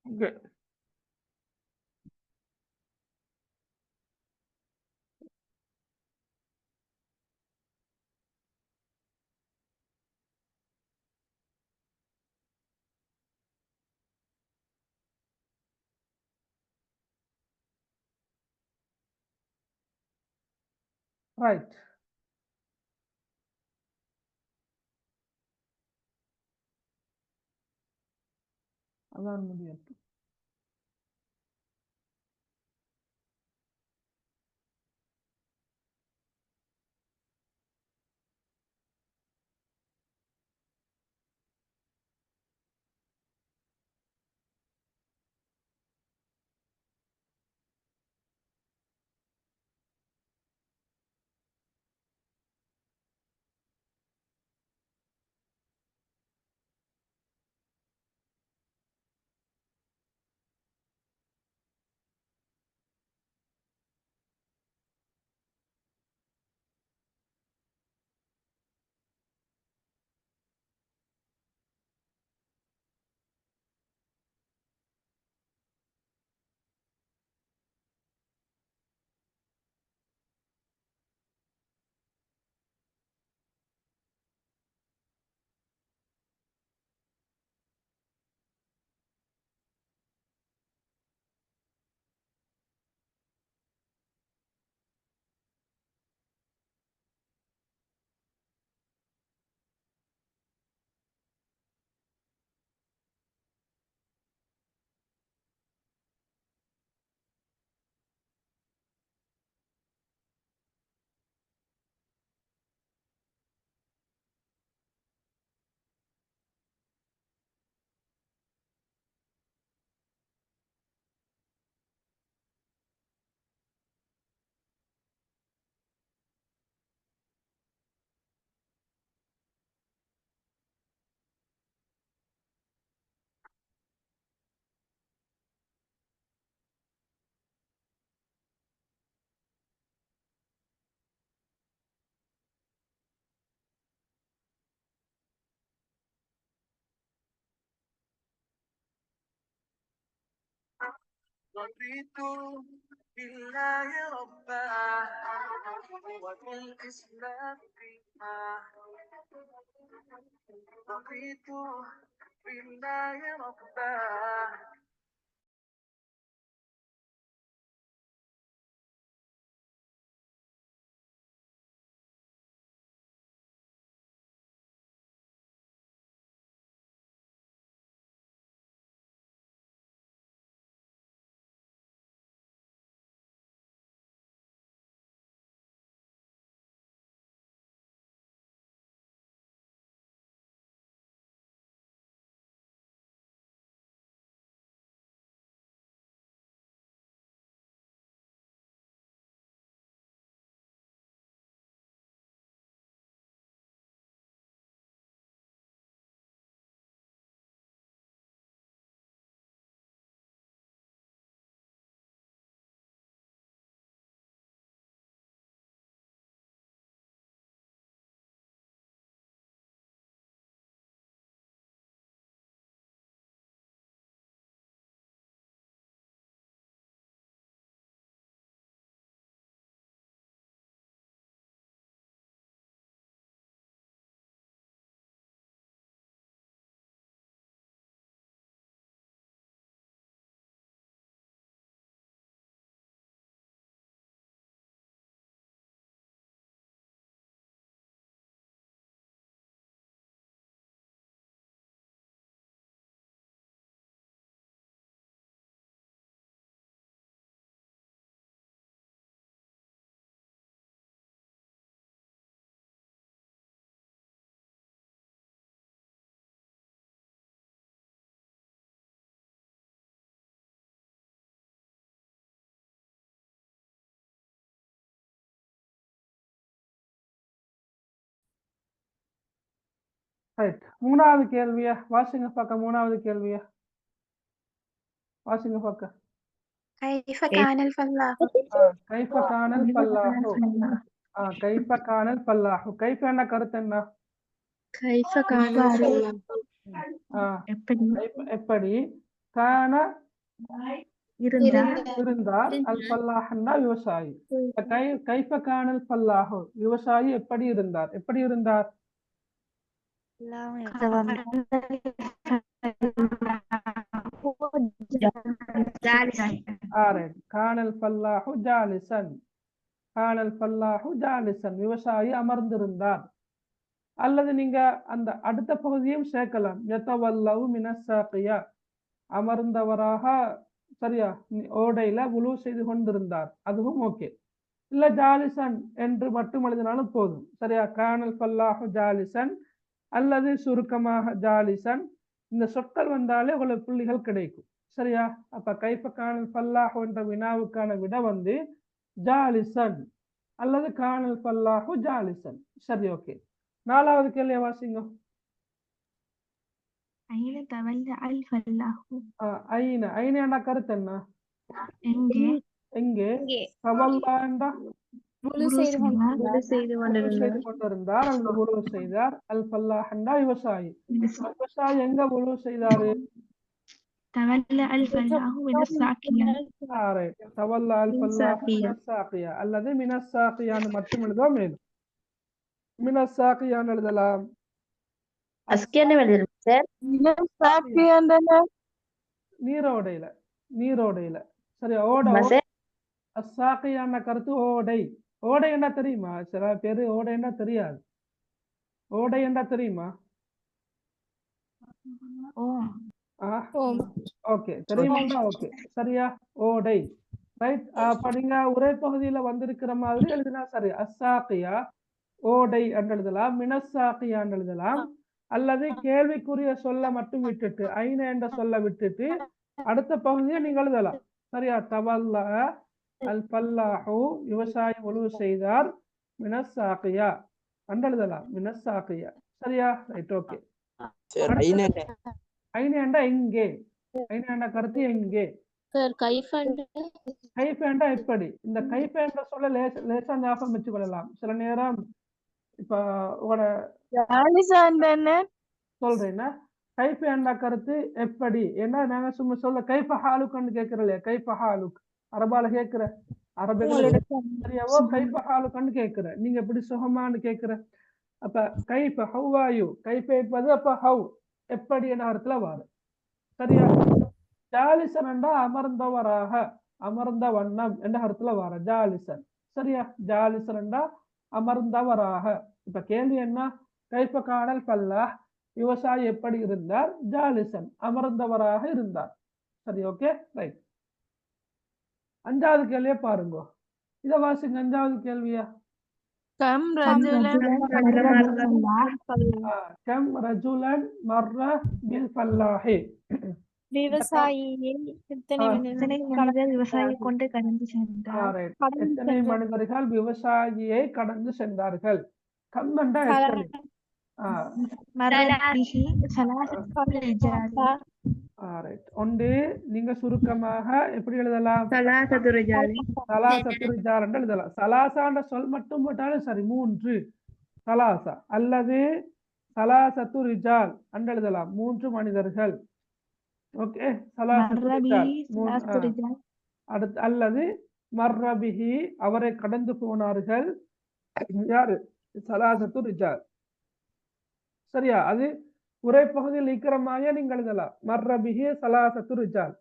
Okay. Right. அதான் முடியும். رضيت بالله ربا وبالإسلام دينا رضيت بالله ربا. ரைட், மூணாவது கேள்வியா வாசிங்க பார்க்க. மூணாவது கேள்வியா வாசிங்க பார்க்க. كيف كان الفلاح கைஃப கானல் ஃபல்லாஹு. கைஃப கானல் ஃபல்லாஹு. கைஃப என்ன கருத்து என்ன? كيف كان எப்படி. கான இருந்தார் இருந்தார். அல் ஃபல்லாஹ்னா விவசாயி. கைஃப கானல் ஃபல்லாஹு, விவசாயி எப்படி இருந்தார்? எப்படி இருந்தார்? கானல் ஃபல்லாஹு ஜாலிசன். கானல் ஃபல்லாஹு ஜாலிசன், விவசாயி அமர்ந்திருந்தார். அல்லது நீங்க அந்த அடுத்த பகுதியும் சேர்க்கலாம். யதவல்லவு மினஸ்ஸாகியா, அமர்ந்தவராக, சரியா, ஓடையில வுலு செய்து கொண்டிருந்தார், அதுவும் ஓகே. இல்ல ஜாலிசன் என்று மட்டும் எழுதினாலும் போதும், சரியா. கானல் ஃபல்லாஹு ஜாலிசன் அல்லது சுருக்கமாக ஜாலிசன், இந்த சொற்கள் வந்தாலே உங்களுக்கு புள்ளிகள் கிடைக்கும், சரியா. அப்ப கைஃப கானல் ஃபல்லாஹு என்ற வினாவுக்கான விட வந்து ஜாலிசன் அல்லது கானல் ஃபல்லாஹு ஜாலிசன். சரி, ஓகே. நாலாவது கேள்வி வாசிங்க. أين تولى الفلاح ஐன. ஐன கருத்து என்ன? எங்கே எங்கே. தவல்லா என்றா செய்து கொண்டிருந்தார் அல்லது உழவு செய்தார். அல் ஃபல்லாஹ் என்றா விவசாயி. விவசாயி எங்க உழவு செய்தாரு? تولى الفلاح من الساقية தவல்லா அல் ஃபல்லாஹ் மினஸ்ஸாகியா அல்லது மினஸ்ஸாகியான்னு மட்டும் எழுதோ மேலும். மினஸ்ஸாகியான்னு எழுதலாம். நீரோடையில. நீரோடையில, சரியா. அஸ்ஸாகியான கருத்து ஓடை. ஓடை என்ன தெரியுமா? சில பேரு ஓடை என்ன தெரியாது. ஓடை என்ன தெரியுமா? ஓகே, தெரியுமா? ஓகே, சரியா. ஓடை, ரைட். அப்ப நீங்க ஒரே பகுதியில வந்திருக்கிற மாதிரி எழுதினா சரி. அஸ்ஸாகியா ஓடை என்று எழுதலாம், மினஸ்ஸாகியா என்று எழுதலாம். அல்லது கேள்விக்குரிய சொல்ல மட்டும் விட்டுட்டு, ஐன என்ற சொல்ல விட்டுட்டு அடுத்த பகுதியை நீங்க எழுதலாம், சரியா. தவல்லா அல் ஃபல்லாஹு, விவசாயி உழவு செய்தார், மினஸ்ஸாகியா என்று எழுதலாம், மினஸ்ஸாகியா, சரியா. Right, okay. ஐன என்றா எங்கே. ஐன என்ற கருத்து எங்கே. கைஃப என்றா எப்படி. இந்த கைஃப என்ற சொல்ல லேசா ஞாபகம் வச்சு கொள்ளலாம். சில நேரம் இப்ப உங்களோட சொல்றேன்னா, கைஃப என்ற கருத்து எப்படி, ஏன்னா நாங்க சும்மா சொல்ல கைஃப ஹாலுக்குன்னு கேட்கிறோம் இல்லையா, கைஃப ஹாலுக் அரபால கேட்கிற அரபிகள் சரியாவோ கைஃப ஹாலுக்குன்னு கேட்கிற, நீங்க எப்படி சுகமான்னு கேட்கிற. அப்ப கைஃப ஹவ்வாயு கைஃப என்பது அப்ப ஹவ் எப்படி என்ற அர்த்தத்துல வரும். சரியா, ஜாலிசன் என்றா அமர்ந்தவராக அமர்ந்த வண்ணம் என்ற அர்த்தத்துல வர ஜாலிசன். சரியா, ஜாலிசன் என்றா அமர்ந்தவராக. இப்ப கேள்வி என்ன, கைஃப கானல் ஃபல்லாஹ் விவசாயி எப்படி இருந்தார், ஜாலிசன் அமர்ந்தவராக இருந்தார். சரி, ஓகே ரைட். அஞ்சாவது கேள்வியை பாருங்க, இத வாசிங்க. அஞ்சாவது கேள்வியா, كم رجلا கம் ரஜுலன் மர்ர பில் ஃபல்லாஹி. விவசாயியை எத்தனை எத்தனை மனிதர் விவசாயியை கொண்டு கடந்து சென்றார். எத்தனை மனிதர்கள் விவசாயியை கடந்து சென்றார்கள். கம் என்றா எத்தனை. ஒன்று நீங்க சுருக்கமாக எப்படி எழுதலாம், சலாசத்து ரிஜால் என்று எழுதலாம். சலாசான்ற சொல் மட்டும் போட்டாலும் சரி, மூன்று சலாசா அல்லது சலாசத்து ரிஜால் என்று எழுதலாம், மூன்று மனிதர்கள். ஓகே, அடுத்து அல்லது மர்ரபிஹி அவரை கடந்து போனார்கள், யாரு, சலாசத்து ரிஜால். சரியா, அது உரைப்பகுதியில் இக்கிரமாக நீங்க எழுதலாம், மர்ரபிஹி சலாசத்து ரிஜால்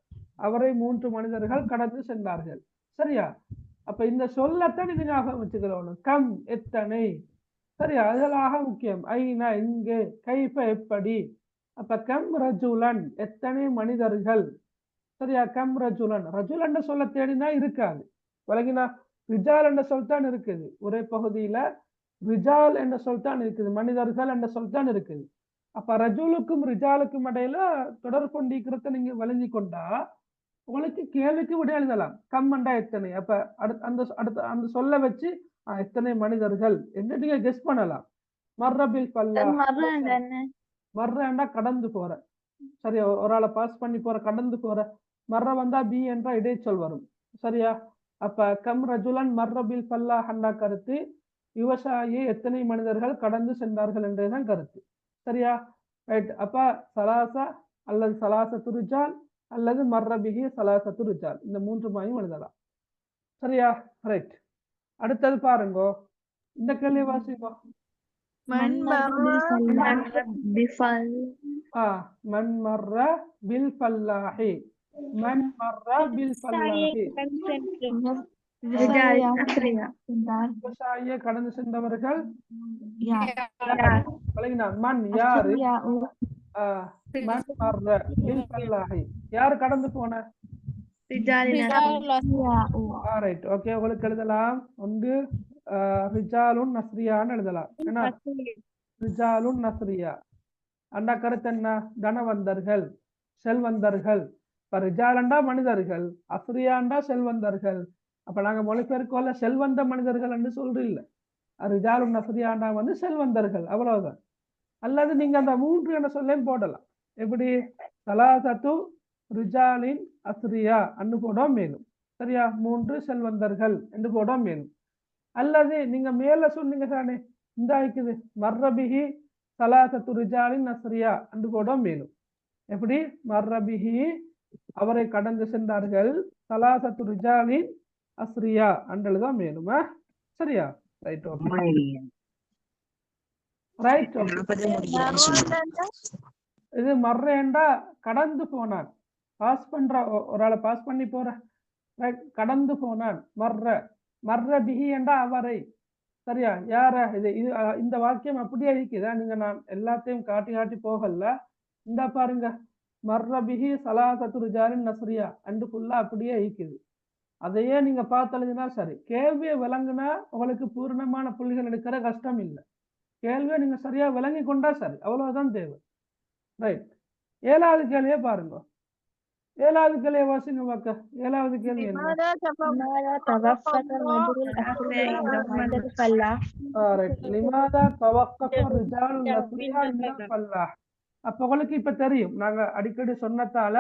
அவரை மூன்று மனிதர்கள் கடந்து சென்றார்கள். சரியா, அப்ப இந்த சொல்லத்தான் இது ஞாபகம் வச்சுக்கிறோம். கம் எத்தனை. சரியா, அதெல்லாம் முக்கியம். ஐனா இங்கு, கைஃப எப்படி. அப்ப கம் ரஜுலன் எத்தனை மனிதர்கள். சரியா, கம் ரஜுலன். ரஜுலன் சொல்ல தேடினா இருக்காது, விளங்கினா. ரிஜால் என்ற சொல் தான் இருக்குது உரை பகுதியில, ரிஜால் என்ற சொல் தான் இருக்குது, மனிதர்கள் என்ற சொல் தான் இருக்குது. அப்ப ரஜுலுக்கும் ரிஜாலுக்கும் இடையில தொடர் கொண்டிருக்கிறத நீங்க விளங்கி கொண்டா உங்களுக்கு கேள்விக்கு விட எழுதலாம். கம் என்றா எத்தனை. அப்ப அடுத்த அந்த சொல்ல வச்சு எத்தனை மனிதர்கள் என்று நீங்க கெஸ் பண்ணலாம். மர்ரபில் ஃபல்லாஹ், மர்ரண்டா கடந்து போற. சரியா, ஒரு ஆளை பாஸ் பண்ணி போற, கடந்து போற. மர்ர வந்தா பி என்ற இடைச்சொல் வரும். சரியா, அப்ப கம் ரஜுலன் மர்ரபில் ஃபல்லாஹ் என்ற கருத்து விவசாயி எத்தனை மனிதர்கள் கடந்து சென்றார்கள் என்றதுதான் கருத்து. சரியா, ரைட். அப்ப சலாசா அல்லது சலாசத்து ரிஜால் அல்லது மர்ரபிஹி சலாசத்து ரிஜால், இந்த மூன்று மாயும் எழுதலாம். சரியா, ரைட். அடுத்தது பாருங்க, இந்த கேள்வி வாசிங்க. மன் மர்ர பில் ஃபல்லாஹி. மன் மர்ர பில் ஃபல்லாஹி, விவசாயியை கடந்து சென்றவர்கள் மண் யாரு, மன் மர்ர பில் ஃபல்லாஹி யாரு கடந்து போன. Right, okay. உங்களுக்கு எழுதலாம் ஒன்று ரிஜாலுன் நஸ்ரியான்னு எழுதலாம். என்ன, ரிஜாலுன் நஸ்ரியா அண்ணா கருத்து என்ன, தனவந்தர்கள் செல்வந்தர்கள். இப்ப ரிஜாலண்டா மனிதர்கள், அஸ்ரியாண்டா செல்வந்தர்கள். அப்ப நாங்க மொழிபெயர்க்கோல செல்வந்த மனிதர்கள் என்று சொல்றீல்ல, ரிஜாலுன் நஸ்ரியாண்டா வந்து செல்வந்தர்கள், அவ்வளவுதான். அல்லது நீங்க அந்த மூன்று என்ற சொல்லையும் போடலாம். எப்படி, சலாசத்து ரிஜாலின் அஸ்ரியா அன்னு போடும் மேலும். சரியா, மூன்று செல்வந்தர்கள் என்று போடும் மேலும். அல்லது நீங்க மேல சொன்னீங்க தானே, இந்த இருக்குது மர்ரபிஹி சலாசத்து ரிஜாலின் அஸ்ரியா அன்று போடும் மேலும். எப்படி, மர்ரபிஹி அவரை கடந்து சென்றார்கள், சலாசத்து ரிஜாலின் அஸ்ரியா அன்றதுதான் மேலுமா. சரியா, ரைட், ஓகே ரைட். இது மர்ரேண்டா கடந்து போனான், பாஸ் பண்ற ஒரு ஆளை பாஸ் பண்ணி போற, கடந்து போனான். மர்ர மர்ர பிஹி என்றா அவரை. சரியா, யார இது இது இந்த வாக்கியம் அப்படியே இருக்குதா, நீங்க நான் எல்லாத்தையும் காட்டி காட்டி போகல. இந்த பாருங்க, மர்ர பிஹி சலாசத்து ரிஜாலின் நஸ்ரியா அண்டு ஃபுல்லா அப்படியே இருக்குது. அதையே நீங்க பார்த்தழுதுனா சரி. கேள்வியை விளங்குனா உங்களுக்கு பூர்ணமான புள்ளிகள் எடுக்கிற கஷ்டம் இல்லை. கேள்வியை நீங்க சரியா விளங்கி கொண்டா சரி, அவ்வளவுதான் தேவை. ரைட், ஏழாவது கேள்வியை பாருங்க. ஏழாவது கேள்வியை வாசிங்க பார்க்க. ஏழாவது கேள்வி என்ன, அப்ப உங்களுக்கு இப்ப தெரியும், நாங்க அடிக்கடி சொன்னதால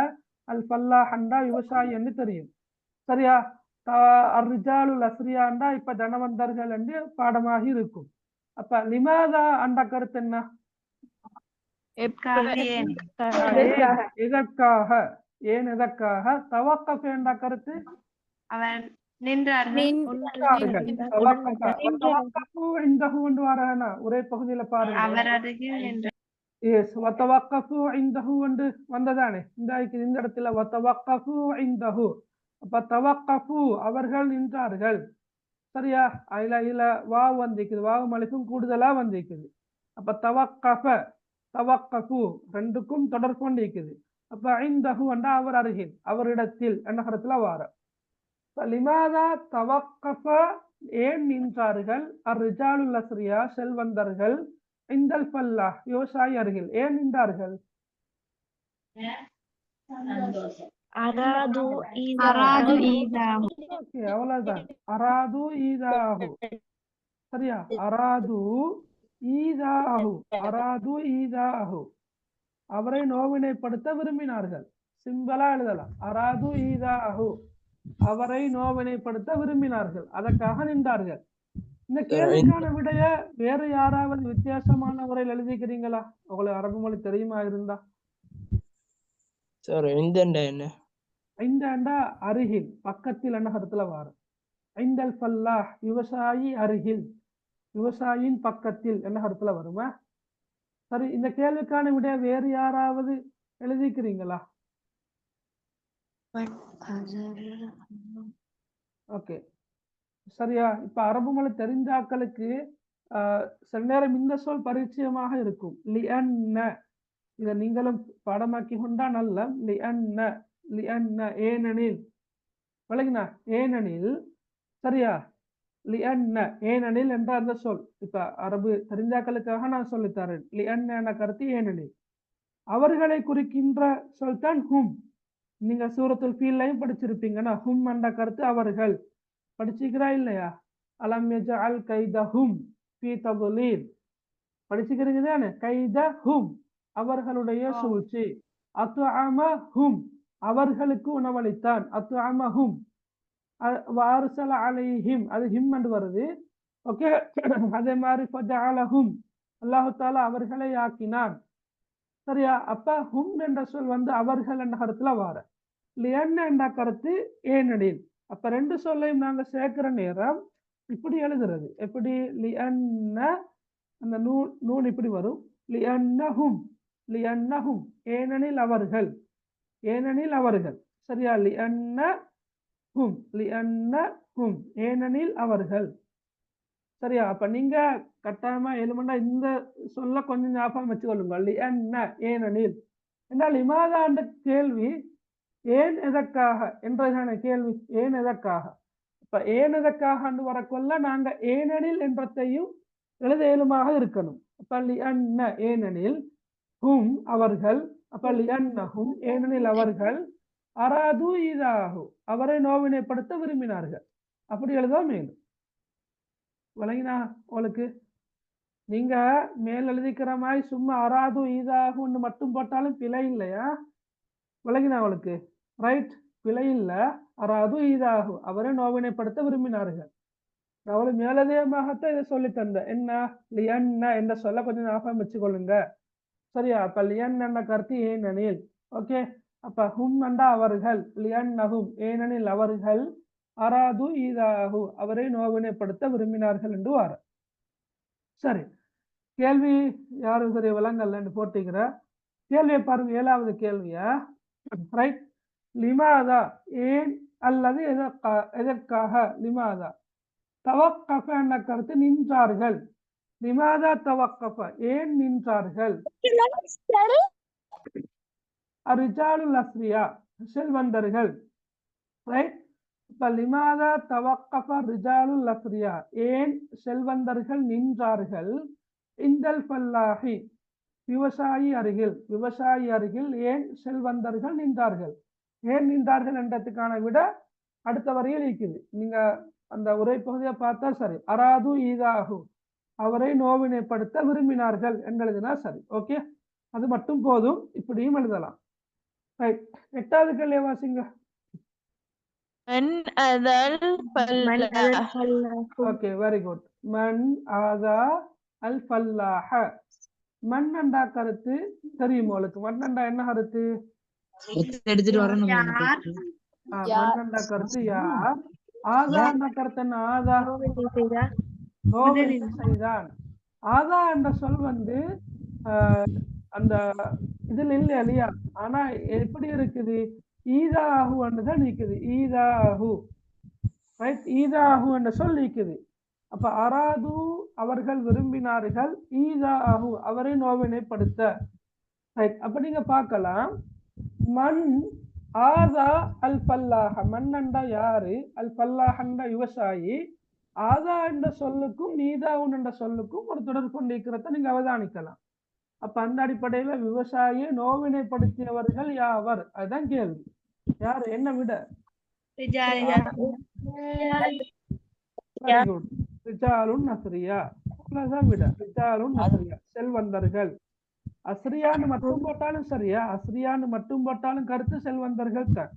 அல் ஃபல்லாஹ்ண்டா விவசாயி என்று தெரியும். சரியா, அர்ரிஜாலுல் அஸ்ரியாண்டா இப்ப தனவந்தர்கள் என்று பாடமாகி இருக்கும். அப்ப லிமாதா அண்ட கருத்து என்ன, ஏன் எதற்காக ஏன் எதற்காக தவக்கஃப் என்ற கருத்து நின்றார்கள். தவக்கஃபு இந்தஹு என்று வரானா ஒரே பகுதியில பாருங்க. எஸ் வத்தவக்கஃபு இந்தஹு என்று வந்ததானே இந்த இடத்துல வத்தவக்கஃபு இந்தஹு. அப்ப தவக்கஃபு அவர்கள் நின்றார்கள். சரியா? இல்ல வாவ் வந்திருக்குது, வாவு மலிக்கும் கூடுதலா வந்திருக்குது. அப்ப தவக்கஃப தவக்கஃபு ரெண்டுக்கும் தொடர்பு கொண்டிருக்குது. அப்ப இந்தஹு என்ற அவர் அருகில் அவரிடத்தில் என்ற கருத்துல வார. லிமாதா தவக்கஃப ஏன் நின்றார்கள் அர்ரிஜாலுல் அஸ்ரியா செல்வந்தர்கள் இந்தல் ஃபல்லாஹ் விவசாயி அருகில் ஏன் நின்றார்கள்? அவ்வளவுதான். அராது ஈதாஹு. சரியா? அராது ஈதாஹு. அராது ஈதாஹு அவரை நோவினைப்படுத்த விரும்பினார்கள். சிம்பிளா எழுதலாம். அராது ஈதாஹு அவரை நோவினைப்படுத்த விரும்பினார்கள், அதற்காக நின்றார்கள். இந்த கேள்விக்கான விடைய வேற யாராவது வித்தியாசமான முறையில் எழுதிக்கிறீங்களா? உங்களுக்கு அரபு மொழி தெரியுமா இருந்தா? ஐந்தாண்டா அருகில் பக்கத்தில் என்ன கருத்துல வாரும். ஐந்தல் ஃபல்லாஹ் விவசாயி அருகில் விவசாயியின் பக்கத்தில் என்ன கருத்துல வருமா? சரி, இந்த கேள்விக்கான விடைய வேறு யாராவது எழுதிக்கிறீங்களா? ஓகே, சரியா? இப்ப அரபு மொழி தெரிந்த ஆட்களுக்கு சில நேரம் இந்த சொல் பரிச்சயமாக இருக்கும். லிஅன்ன இதை நீங்களும் பாடமாக்கி கொண்டா நல்ல. லிஅன்ன லிஅன்ன ஏனெனில். விளங்கினா? ஏனெனில். சரியா? லிஅன்ன ஏனெனில் என்ற அந்த சொல் இப்ப அரபு தெரிஞ்சாக்களுக்காக நான் சொல்லித்தரேன். லிஅன்ன என்ற கருத்து ஏனெனில். அவர்களை குறிக்கின்ற சொல் தான் ஹும். நீங்க சூரத்துல் ஃபீல்லையும் படிச்சிருப்பீங்கன்னா ஹும் என்ற கருத்து அவர்கள். படிச்சுக்கிறா இல்லையா? அலம் யஜஅல் கைதஹும் ஃபீ தضلீல் படிச்சுக்கிறீங்க தானே? கைதஹும் அவர்களுடைய சூழ்ச்சி. அத்அமஹும் அவர்களுக்கு உணவளித்தான். அத்அமஹும் வஅர்ஸல அலைஹிம் அது ஹிம் என்று வருது. ஓகே, அதே மாதிரி ஃபஜஅலஹும் அல்லாஹ் தஆலா அவர்களை ஆக்கினான். சரியா? அப்ப ஹும் என்ற சொல் அவர்கள் என்ற கருத்துல வார. லிஅன்ன என்ற கருத்து ஏனெனில். அப்ப ரெண்டு சொல்லையும் நாங்க சேர்க்கிற நேரம் இப்படி எழுதுறது. எப்படி? லிஅன்ன அந்த நூன் இப்படி வரும். லிஅன்னஹும் லிஅன்னஹும் ஏனெனில் அவர்கள். ஏனெனில் அவர்கள். சரியா? லிஅன்னஹும் லிஅன்னஹும் ஏனெனில் அவர்கள். சரியா? அப்ப நீங்க கட்டாயமா எழுமண்டா இந்த சொல்ல கொஞ்சம் ஞாபகம் வச்சுக்கொள்ளுங்க. லிஅன்ன ஏனெனில் என்றால் லிமாதா என்ற கேள்வி ஏன் எதற்காக என்றதான கேள்வி. ஏன் எதற்காக. இப்ப ஏன் எதற்காக வரக்கொள்ள நாங்க ஏனெனில் என்றதையும் எழுத இயலுமாக இருக்கணும். அப்ப லிஅன்ன ஏனெனில், ஹும் அவர்கள். அப்ப லிஅன்னஹும் ஏனெனில் அவர்கள், அராது ஈதாஹு அவரை நோவினைப்படுத்த விரும்பினார்கள். அப்படி எழுத மேலும். விளங்கினா உங்களுக்கு? நீங்க மேல் எழுதிக்கிற மாதிரி சும்மா அராது ஈதாகுன்னு மட்டும் போட்டாலும் பிழை இல்லையா? விளங்கினா உங்களுக்கு? ரைட், பிழை இல்ல. அராது ஈதாகு அவரை நோவினைப்படுத்த விரும்பினார்கள். அவளை மேலதிகமாகத்தான் இதை சொல்லி தந்த. என்ன? லியன்ன என்ற சொல்ல கொஞ்சம் ஞாபகம் வச்சுக்கொள்ளுங்க. சரியா? அப்ப லியன் என்ற கருத்து ஏனெனில். ஓகே, அப்ப ஹும் என்ற அவர்கள், லியன்னஹும் ஏனெனில் அவர்கள், அராது ஈதாஹு அவரை நோவினைப்படுத்த விரும்பினார்கள் என்று வார. சரி, கேள்வி யாரும் சரி விளங்கல்ல போட்டிக்கிற கேள்வியை பாருங்க. 7வது கேள்வியா? ரைட். லிமாதா ஏன் அல்லது எதற்காக. லிமாதா தவக்கஃப என்ற கருத்து நின்றார்கள். லிமாதா தவக்கஃப ஏன் நின்றார்கள். அர்ரிஜாலுல் அஸ்ரியா செல்வந்தர்கள். ரைட். இப்ப லிமாதா தவக்கஃப ரிஜாலுல் அஸ்ரியா ஏன் செல்வந்தர்கள் நின்றார்கள். இந்தல் ஃபல்லாஹி விவசாயி அருகில். விவசாயி அருகில் ஏன் செல்வந்தர்கள் நின்றார்கள். ஏன் நின்றார்கள் என்றதுக்கான விட அடுத்த வரையில் இருக்குது. நீங்க அந்த உரை பகுதியை பார்த்தா சரி. அராது ஈதாஹு அவரை நோவினைப்படுத்த விரும்பினார்கள் என்றதுனா சரி. ஓகே, அது மட்டும் போதும். இப்படியும் எழுதலாம். ரைட். 8வது கேள்வியை வாசிங்க. Okay, very good. மன் ஆதா அல் ஃபல்லாஹ மண்ணண்டா கருத்து தெரியும் உங்களுக்கு. மண்ணண்டா என்ன கருத்து? எடுத்துட்டு வரணும். மண்ணண்டா கருத்து யார். ஆதாண்ட கருத்து என்ன? ஆதா நோவினை செய்தான். ஆதா என்ற சொல் வந்து அந்த இதுல இல்ல இல்லையா? ஆனா எப்படி இருக்குது? ஈதாஹு தான் நிக்குது. ஈதாஹு, ரைட்? ஈதாஹு என்ற சொல் நிக்குது. அப்ப அராது அவர்கள் விரும்பினார்கள், ஈதாஹு அவரை நோவினைப்படுத்த. ரைட். அப்ப நீங்க பார்க்கலாம், மண் ஆதா அல் பல்லாஹ, மண்ணண்டா யாரு, அல் பல்லாஹண்டா விவசாயி. ஆதா என்ற சொல்லுக்கும் ஈதாவுன் என்ற சொல்லுக்கும் ஒரு தொடர்பு கொண்டிருக்கிறத நீங்க அவதானிக்கலாம். அப்ப அந்த அடிப்படையில விவசாயியை நோவினைப்படுத்தியவர்கள் யாவர்? அதுதான் கேள்வி. யாரு? என்ன விட? ரிஜாலுன் நஸ்ரியா, அவ்வளவுதான் விட. ரிஜாலுன் நஸ்ரியா, செல்வந்தர்கள். அஸ்ரியான்னு மட்டும் போட்டாலும் சரியா, அஸ்ரியான்னு மட்டும் போட்டாலும் கருத்து செல்வந்தர்கள் தான்.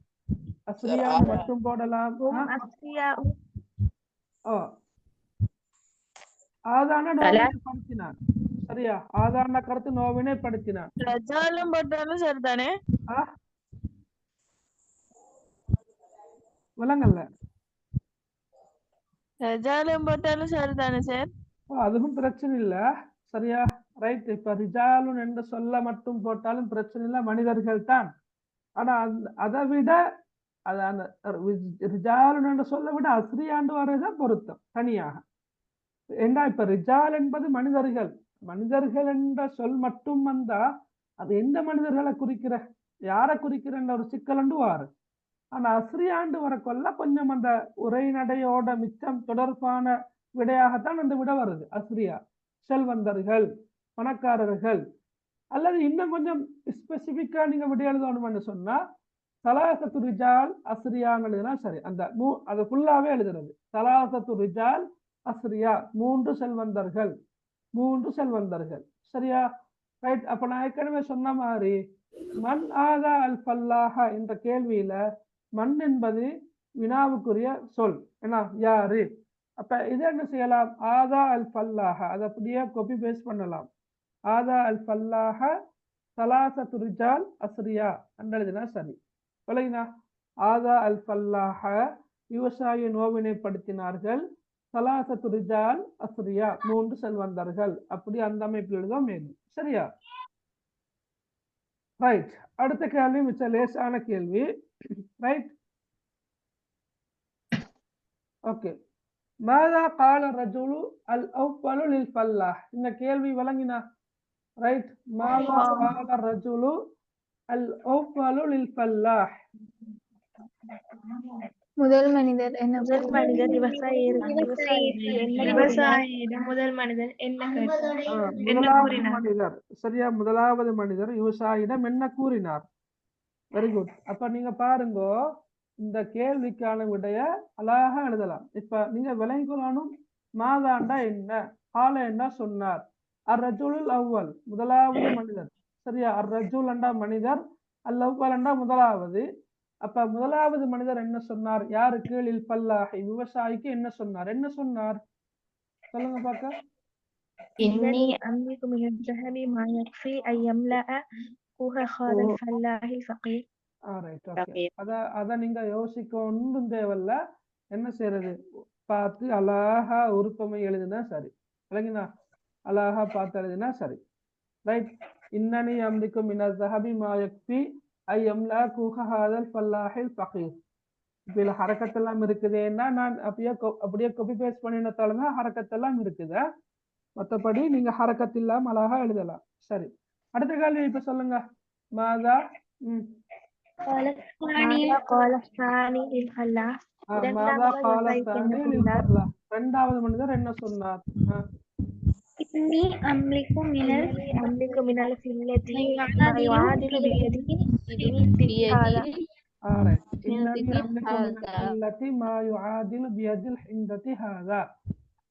அஸ்ரியான்னு மட்டும் போடலாம். ஆதான நோவினைப்படுத்தினான், சரியா? ஆதான கருத்து நோவினைப்படுத்தினான். சரிதானே? விளங்கல்ல? போட்டாலும் சரிதானே சார்? அதுவும் பிரச்சனை இல்ல, சரியா? ரைட். இப்ப ரிஜாலுன் என்று சொல்ல மட்டும் போட்டாலும் பிரச்சனை இல்லை, மனிதர்கள் தான். ஆனா அதை விட அந்த ரிஜாலுன் என்று சொல்ல விட அஸ்ரியாண்டு வர்றதுதான் பொருத்தம் தனியாக. ஏண்டா இப்ப ரிஜால் என்பது மனிதர்கள், மனிதர்கள் என்ற சொல் மட்டும் வந்தா அது எந்த மனிதர்களை குறிக்கிற, யாரை குறிக்கிற ஒரு சிக்கலண்டு வாரு. ஆனா அஸ்ரியாண்டு வரக்கொள்ள கொஞ்சம் அந்த உரைநடையோட மிச்சம் தொடர்பான விடையாகத்தான் அந்த விட வருது. அஸ்ரியா செல்வந்தர்கள், பணக்காரர்கள். அல்லது இன்னும் கொஞ்சம் ஸ்பெசிபிக்கா நீங்க விட எழுதணும்னு சொன்னா சலாசத்து ரிஜால் அஸ்ரியான்னு எழுதுனா சரி. அந்த அது ஃபுல்லாவே எழுதுறது சலாசத்து ரிஜால் அஸ்ரியா, 3 செல்வந்தர்கள், 3 செல்வந்தர்கள், சரியா? ரைட். அப்ப நான் ஏற்கனவே சொன்ன மாதிரி மண் ஆதா அல் ஃபல்லாஹா என்ற கேள்வியில மண் என்பது வினாவுக்குரிய சொல். என்ன? யாரு? அப்ப இது என்ன செய்யலாம்? ஆதா அல் ஃபல்லாஹ, அதை அப்படியே காப்பி பேஸ்ட் பண்ணலாம். ஆதா அல் ஃபல்லாஹ சலாசத்து ரிஜால் அஸ்ரியா எழுதுனா சரி. விளங்கினா? ஆதா அல் ஃபல்லாஹ விவசாய நோவினைப்படுத்தினார்கள், சலாசத்து ரிஜால் அஸ்ரியா 3 செல்வந்தர்கள். அப்படி அந்த அமைப்பில் எழுதும் மேலும், சரியா? ரைட். அடுத்த கேள்வி மிச்ச லேசான கேள்வி. ரைட். ஓகே. மாதா கால ரஜுலு அல் அவ்வலு லில் ஃபல்லாஹ். இந்த கேள்வி விளங்கினா? ரைட். மாதா கால ரஜுலு அல் அவ்வலு லில் ஃபல்லாஹ். முதல் மனிதர் என்ன? முதல் மனிதர் விவசாயியிடம் முதல் மனிதர் என்ன முதலாவது மனிதர், சரியா? முதலாவது மனிதர் விவசாயியிடம் என்ன கூறினார்? Very good. அப்ப நீங்க பாருங்க, இந்த கேள்விக்கான விடைய அழகா எழுதலாம். இப்ப நீங்க விளங்கிக்கொள்ளணும், மாதாண்டா என்ன, கால என்ன சொன்னார். அர் ரஜுலுல் அவ்வல் முதலாவது மனிதர், சரியா? அர் ரஜுல் அண்டா மனிதர், அல் அவ்வல் அண்டா முதலாவது. அப்ப முதலாவது மனிதர் என்ன சொன்னார்? யாருக்கு? லில் ஃபல்லாஹி விவசாயிக்கு என்ன சொன்னார்? என்ன சொன்னார்? சொல்லுங்க பாக்க. இன்னி அம்லிகு மினல் ஜஹபி மா யக்ஃபி ஐ யம்லஅ கூஹ ஹாதல் ஃபல்லாஹி ஃபகீர். ரைட். ஓகே. அத நீங்க யோசிக்க ஒன்றும் தேவையில்ல. என்ன செய்யறது? பார்த்து அழகா உருப்பமை எழுதுனா சரி. விளங்கினா? அழகா பார்த்து எழுதுனா சரி. ரைட். இன்னனி அம்லிகு மினல் ஜஹபி மா யக்ஃபி ஐ யம்லஅ கூஹ ஹாதல் ஃபல்லாஹில் ஃபகீர். இப்ப இதுல ஹரக்கத்தெல்லாம் இருக்குதுன்னா நான் அப்படியே காப்பி பேஸ்ட் பண்ணினதாலதான் ஹரக்கத்தெல்லாம் இருக்குது. மற்றபடி நீங்க ஹரக்கத் இல்லாம அழகா எழுதலாம். சரி. அடுத்த கேள்வி இப்ப சொல்லுங்க. மாதா இரண்டாவது மனிதர் என்ன சொன்னார்? இன்னி அம்லிகு மினல் ஃபில்லதி மா யுஆதிலு பியதிஹி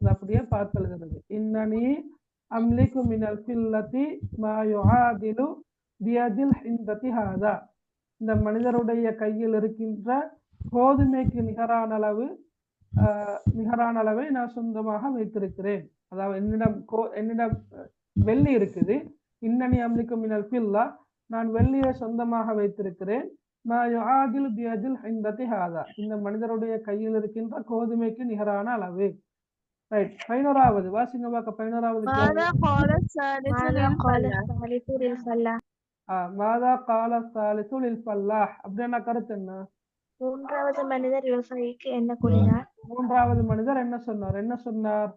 அப்படியே பார்த்து எழுதுறது. இன்னனி அம்லிகு மினல் ஃபில்லதி மா யுஆதிலு பியதில் ஹிந்ததி ஹாதா. இந்த மனிதருடைய கையில் இருக்கின்ற கோதுமைக்கு நிகரான அளவை நான் சொந்தமாக வைத்திருக்கிறேன். அதாவது என்னிடம் வெள்ளி இருக்குது, இன்னனி அம்லிக்கு மினல் ஃபில்லா, நான் வெள்ளியை சொந்தமாக வைத்திருக்கிறேன். மா யுஆதிலு பியதில் ஹிந்ததி ஹாதா, இந்த மனிதருடைய கையில் இருக்கின்ற கோதுமைக்கு நிகரான அளவு. ரைட். 11வது வாசிங்க பார்க்க. 11வது ماذا قال الثالث ماذا قال للفلاح الثالث للفلاح மாதா கால சாலிசு லில் ஃபல்லாஹ், அப்படின்னா கருத்து என்ன? மூன்றாவது மனிதர் விவசாயிக்கு என்ன கூறினார்? மூன்றாவது மனிதர் என்ன சொன்னார்?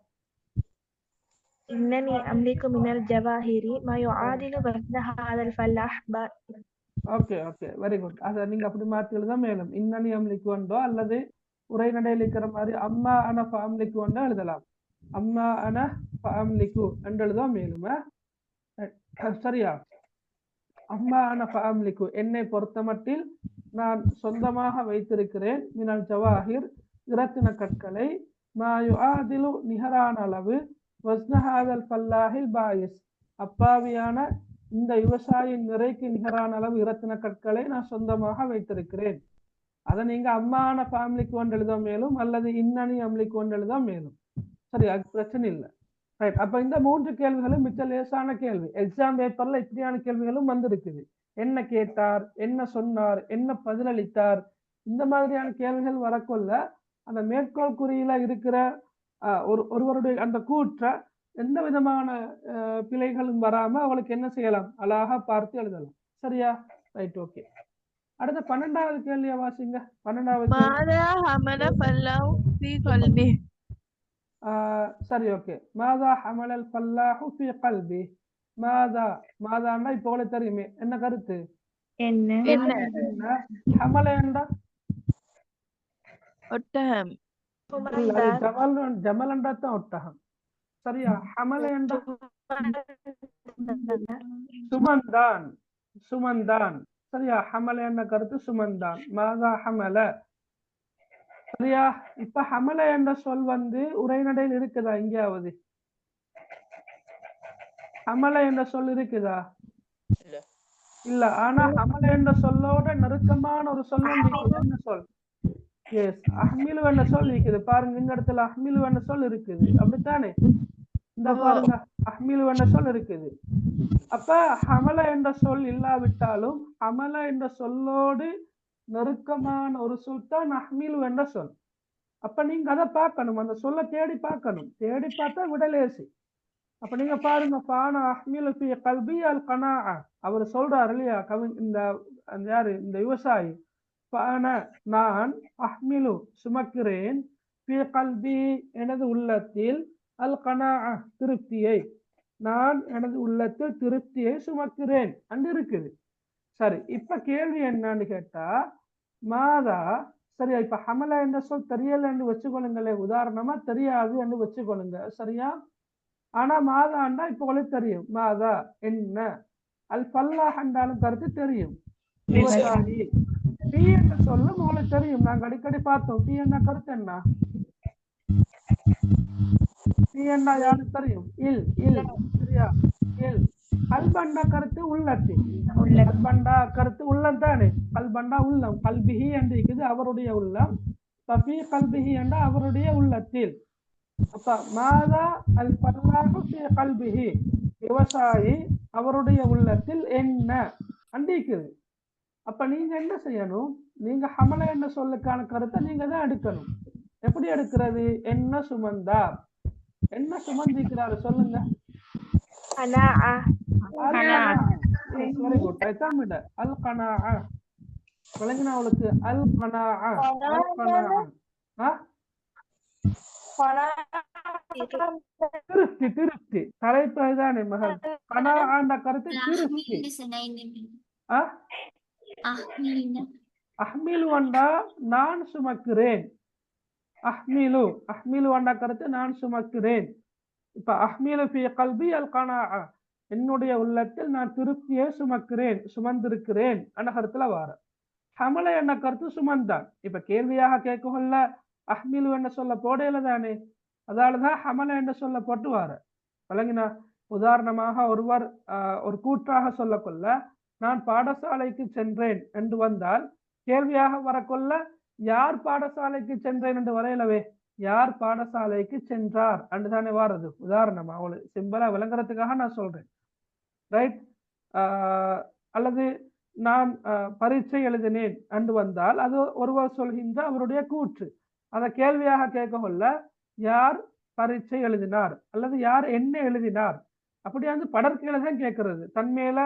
إنني أملك من الجواهر ما يعادل وزن هذا الفلاح ஓகே, வெரி குட். அதை நீங்க அப்படி மாத்தி எழுத மேலும் இன்னனி அம்லிக்கு வந்தோ அல்லது உரைநடையில் இருக்கிற மாதிரி அம்மா அன ஃபஅம்லிக்கு வந்தோ எழுதலாம். அம்மா அன ஃபஅம்லிக்கு என்று எழுத மேலும். சரியா? அம்மா அன ஃபஅம்லிக்கு, என்னை பொறுத்தமட்டில் நான் சொந்தமாக வைத்திருக்கிறேன். மினல் ஜவாஹிர், இரத்தின கற்களை, மா யுஆதிலு நிகரான அளவு, வஸ்ன ஹாதல் ஃபல்லாஹில் பாயிஸ், அப்பாவியான இந்த விவசாயியின் நிறைக்கு நிகரான அளவு இரத்தின கற்களை நான் சொந்தமாக வைத்திருக்கிறேன். அதை நீங்க அம்மான ஃபேமிலிக்கு ஒன்று எழுத மேலும் அல்லது இன்னனி அம்லிக்கு ஒன்று எழுத மேலும். சரி, அது பிரச்சனை இல்லை. ரைட். அப்ப இந்த 3 கேள்விகளும் மிச்ச லேசான கேள்வி. எக்ஸாம் பேப்பர்ல இப்படியான கேள்விகளும் வந்திருக்குது. என்ன கேட்டார், என்ன சொன்னார், என்ன பதிலளித்தார், இந்த மாதிரியான கேள்விகள் வரக்கொள்ள அந்த மேற்கோள் குறியில இருக்கிற ஒருவருடைய அந்த கூற்ற எந்த விதமான பிழைகளும் வராம அவளுக்கு என்ன செய்யலாம், அழகா பார்த்து எழுதலாம். சரியா? Right, okay. அடுத்த 12வது கேள்வியை வாசிங்க. 12வது ماذا حمل فلاح في قلبه சரி, ஓகே. மாதா ஹமலல் ஃபல்லாஹு ஃபீ கல்பி. மாதான்னா இப்போ உங்களுக்கு தெரியுமே என்ன கருத்து? என்ன ஹமல என்றா ஒட்டகம். ஜமல் என்றாதான் ஒட்டகம். சரியா? ஹமல என்றா சுமந்தான். சரியா? ஹமல என்ற கருத்து சுமந்தான். மாதா ஹமல. சரியா? இப்ப ஹமல என்ற சொல் உரைநடையில் இருக்குதா? எங்கேயாவது ஹமல என்ற சொல் இருக்குதா? இல்ல. ஆனா ஹமல என்ற சொல்லோட நெருக்கமான ஒரு சொல் என்ன சொல்? எஸ், அஹ்மிலு என்ற சொல் இருக்குது. பாருங்க, இந்த இடத்துல அஹ்மிலு என்ற சொல் இருக்குது. அப்படித்தானே? இந்த பாருங்க, அஹ்மிலு என்ற சொல் இருக்குது. அப்ப ஹமல என்ற சொல் இல்லாவிட்டாலும் ஹமல என்ற சொல்லோடு நெருக்கமான ஒரு சொல் தான் அஹ்மிலு என்ற சொல். அப்ப நீங்க அதை பார்க்கணும், அந்த சொல்ல தேடி பார்க்கணும். தேடி பார்த்தா விடலேசி. அப்ப நீங்க பாருங்க, பான அஹ்மிலு ஃபீ கல்பி அல் கனாஅ, அவர் சொல்றாரு இல்லையா, இந்த யாரு, இந்த விவசாயி. பான, நான், அஹ்மிலு சுமக்கிறேன், ஃபீ கல்பி எனது உள்ளத்தில், அல் கனாஅ திருப்தியை, நான் எனது உள்ளத்தில் திருப்தியை சுமக்கிறேன் அன்று இருக்குது. சரி, இப்ப கேள்வி என்னன்னு கேட்டா, மாதா. சரியா? இப்ப ஹமல என்ற சொல் தெரியல என்று வச்சுக்கொள்ளுங்களே, உதாரணமா தெரியாது என்று வச்சுக்கொள்ளுங்க. சரியா? ஆனா மாதாண்டா இப்ப உங்களுக்கு தெரியும். மாதா என்ன, அல் ஃபல்லாஹ் என்றாலும் கருத்து தெரியும், விவசாயி. பி என்ற சொல்லும் உங்களுக்கு தெரியும், நாங்க அடிக்கடி பார்த்தோம். பி என்ன கருத்து என்ன? பி என்ன யாருக்கு தெரியும்? இல். சரியா? இல். கல்பண்டா கருத்து உள்ளத்தில். கல்பண்டா கருத்து உள்ளம் தானே. கல்பண்டா உள்ளம். கல்பிஹி என்று இருக்குது, அவருடைய உள்ளம். ஃபீ கல்பிஹி என்ற அவருடைய உள்ளத்தில். அப்ப மாதா அல் ஃபல்லாஹு ஃபீ கல்பிஹி, விவசாயி அவருடைய உள்ளத்தில் என்ன அண்டிக்குது. அப்ப நீங்க என்ன செய்யணும்? நீங்க ஹமல என்ன சொல்லுக்கான கருத்தை நீங்க தான் எடுக்கணும். எப்படி எடுக்கிறது? என்ன சுமந்தார், என்ன சுமந்திக்கிறாரு சொல்லுங்க. Very good. அல் கனாஅ விளங்கினா அவளுக்கு? அல் கனாஅ. திருப்தி தலைப்பு தானே மகள். கனாஅ கருத்து திருப்தி. அஹ்மிலு வண்டா நான் சுமக்கிறேன். அஹ்மிலு வண்டா கருத்து நான் சுமக்கிறேன். இப்ப அஹ்மிலு ஃபீ கல்பி அல் கனாஅ, என்னுடைய உள்ளத்தில் நான் திருப்தியை சுமக்கிறேன், சுமந்திருக்கிறேன் என்ற கருத்துல வார. ஹமல என்ன கருத்து சுமந்தான். இப்ப கேள்வியாக கேட்கல அஹ்மிலு என்ன சொல்ல போடையில தானே, அதாலதான் ஹமல என்ன சொல்ல போட்டு வார. விளங்கினா? உதாரணமாக ஒருவர் ஒரு கூற்றாக சொல்ல கொள்ள, நான் பாடசாலைக்கு சென்றேன் என்று வந்தால், கேள்வியாக வரக்கொள்ள யார் பாடசாலைக்கு சென்றேன் என்று வரையிலவே, யார் பாடசாலைக்கு சென்றார் அன்று தானே வாரது. உதாரணமா அவளு சிம்பிளா விளங்குறதுக்காக நான் சொல்றேன். ரைட். அல்லது நான் பரீட்சை எழுதினேன் என்று வந்தால் அது ஒருவர் சொல்கின்ற அவருடைய கூற்று. அதை கேள்வியாக கேட்க கொள்ள யார் பரீட்சை எழுதினார் அல்லது யார் என்ன எழுதினார் அப்படி வந்து படற்கையில தான் கேட்கறது. தன்மையில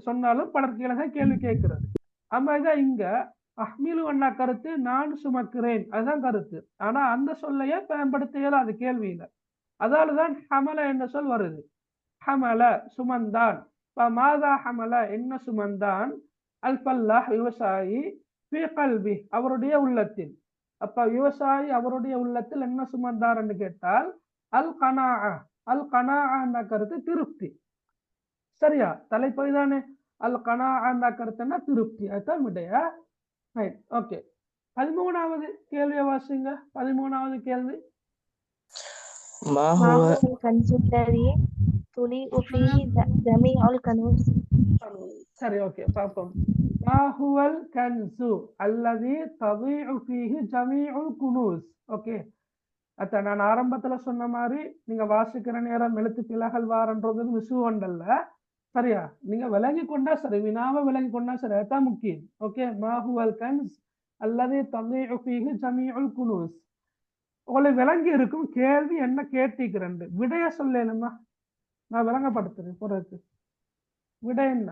சொன்னாலும் படற்கையில தான் கேள்வி கேட்கிறது. அம்மாதான் இங்க அஹ்மிலு அண்ணா கருத்து நான் சுமக்கிறேன் அதுதான் கருத்து. ஆனா அந்த சொல்லையே பயன்படுத்த இயலாது கேள்வியில. அதாலதான் ஹமல என்ற சொல் வருது. ஹமல சுமந்தான். மாதா ஹமல என்ன சுமந்தான்? அல் ஃபல்லாஹ் விவசாயி ஃபீ கல்பி அவருடைய உள்ளத்தில். அப்ப விவசாயி அவருடைய உள்ளத்தில் என்ன சுமந்தார் என்று கேட்டால் அல் கனா. அல் கனா என்ற கருத்து திருப்தி. சரியா? தலைப்பை தானே. அல் கனா என்ற கருத்துன்னா திருப்தி. அதுதான் விடையா? ரைட். ஓகே. 13வது கேள்வியை வாசிங்க. 13வது கேள்வி. ما هو الكنز الذي تضيء فيه جميع الكنوز؟ சரி, ஓகே பார்ப்போம். ما هو الكنز الذي تضيء فيه جميع الكنوز. ஓகே. அத்த நான் ஆரம்பத்துல சொன்ன மாதிரி நீங்க வாசிக்கிற நேரம் எழுத்து பிழைகள் வாரன்றது விசுவண்டல்ல. சரியா? நீங்க விளங்கி கொண்டா சரி, வினாவை விளங்கி கொண்டா சரி, அதுதான் முக்கியம். ஓகே. ما هو الكنز الذي تضيء فيه جميع الكنوز. உங்களுக்கு விளங்கி இருக்கும். கேள்வி என்ன கேட்டிக்கிறேன் விடைய சொல்லணுமா? நான் விளங்கப்படுத்துறேன் பிறகு. விடை என்ன?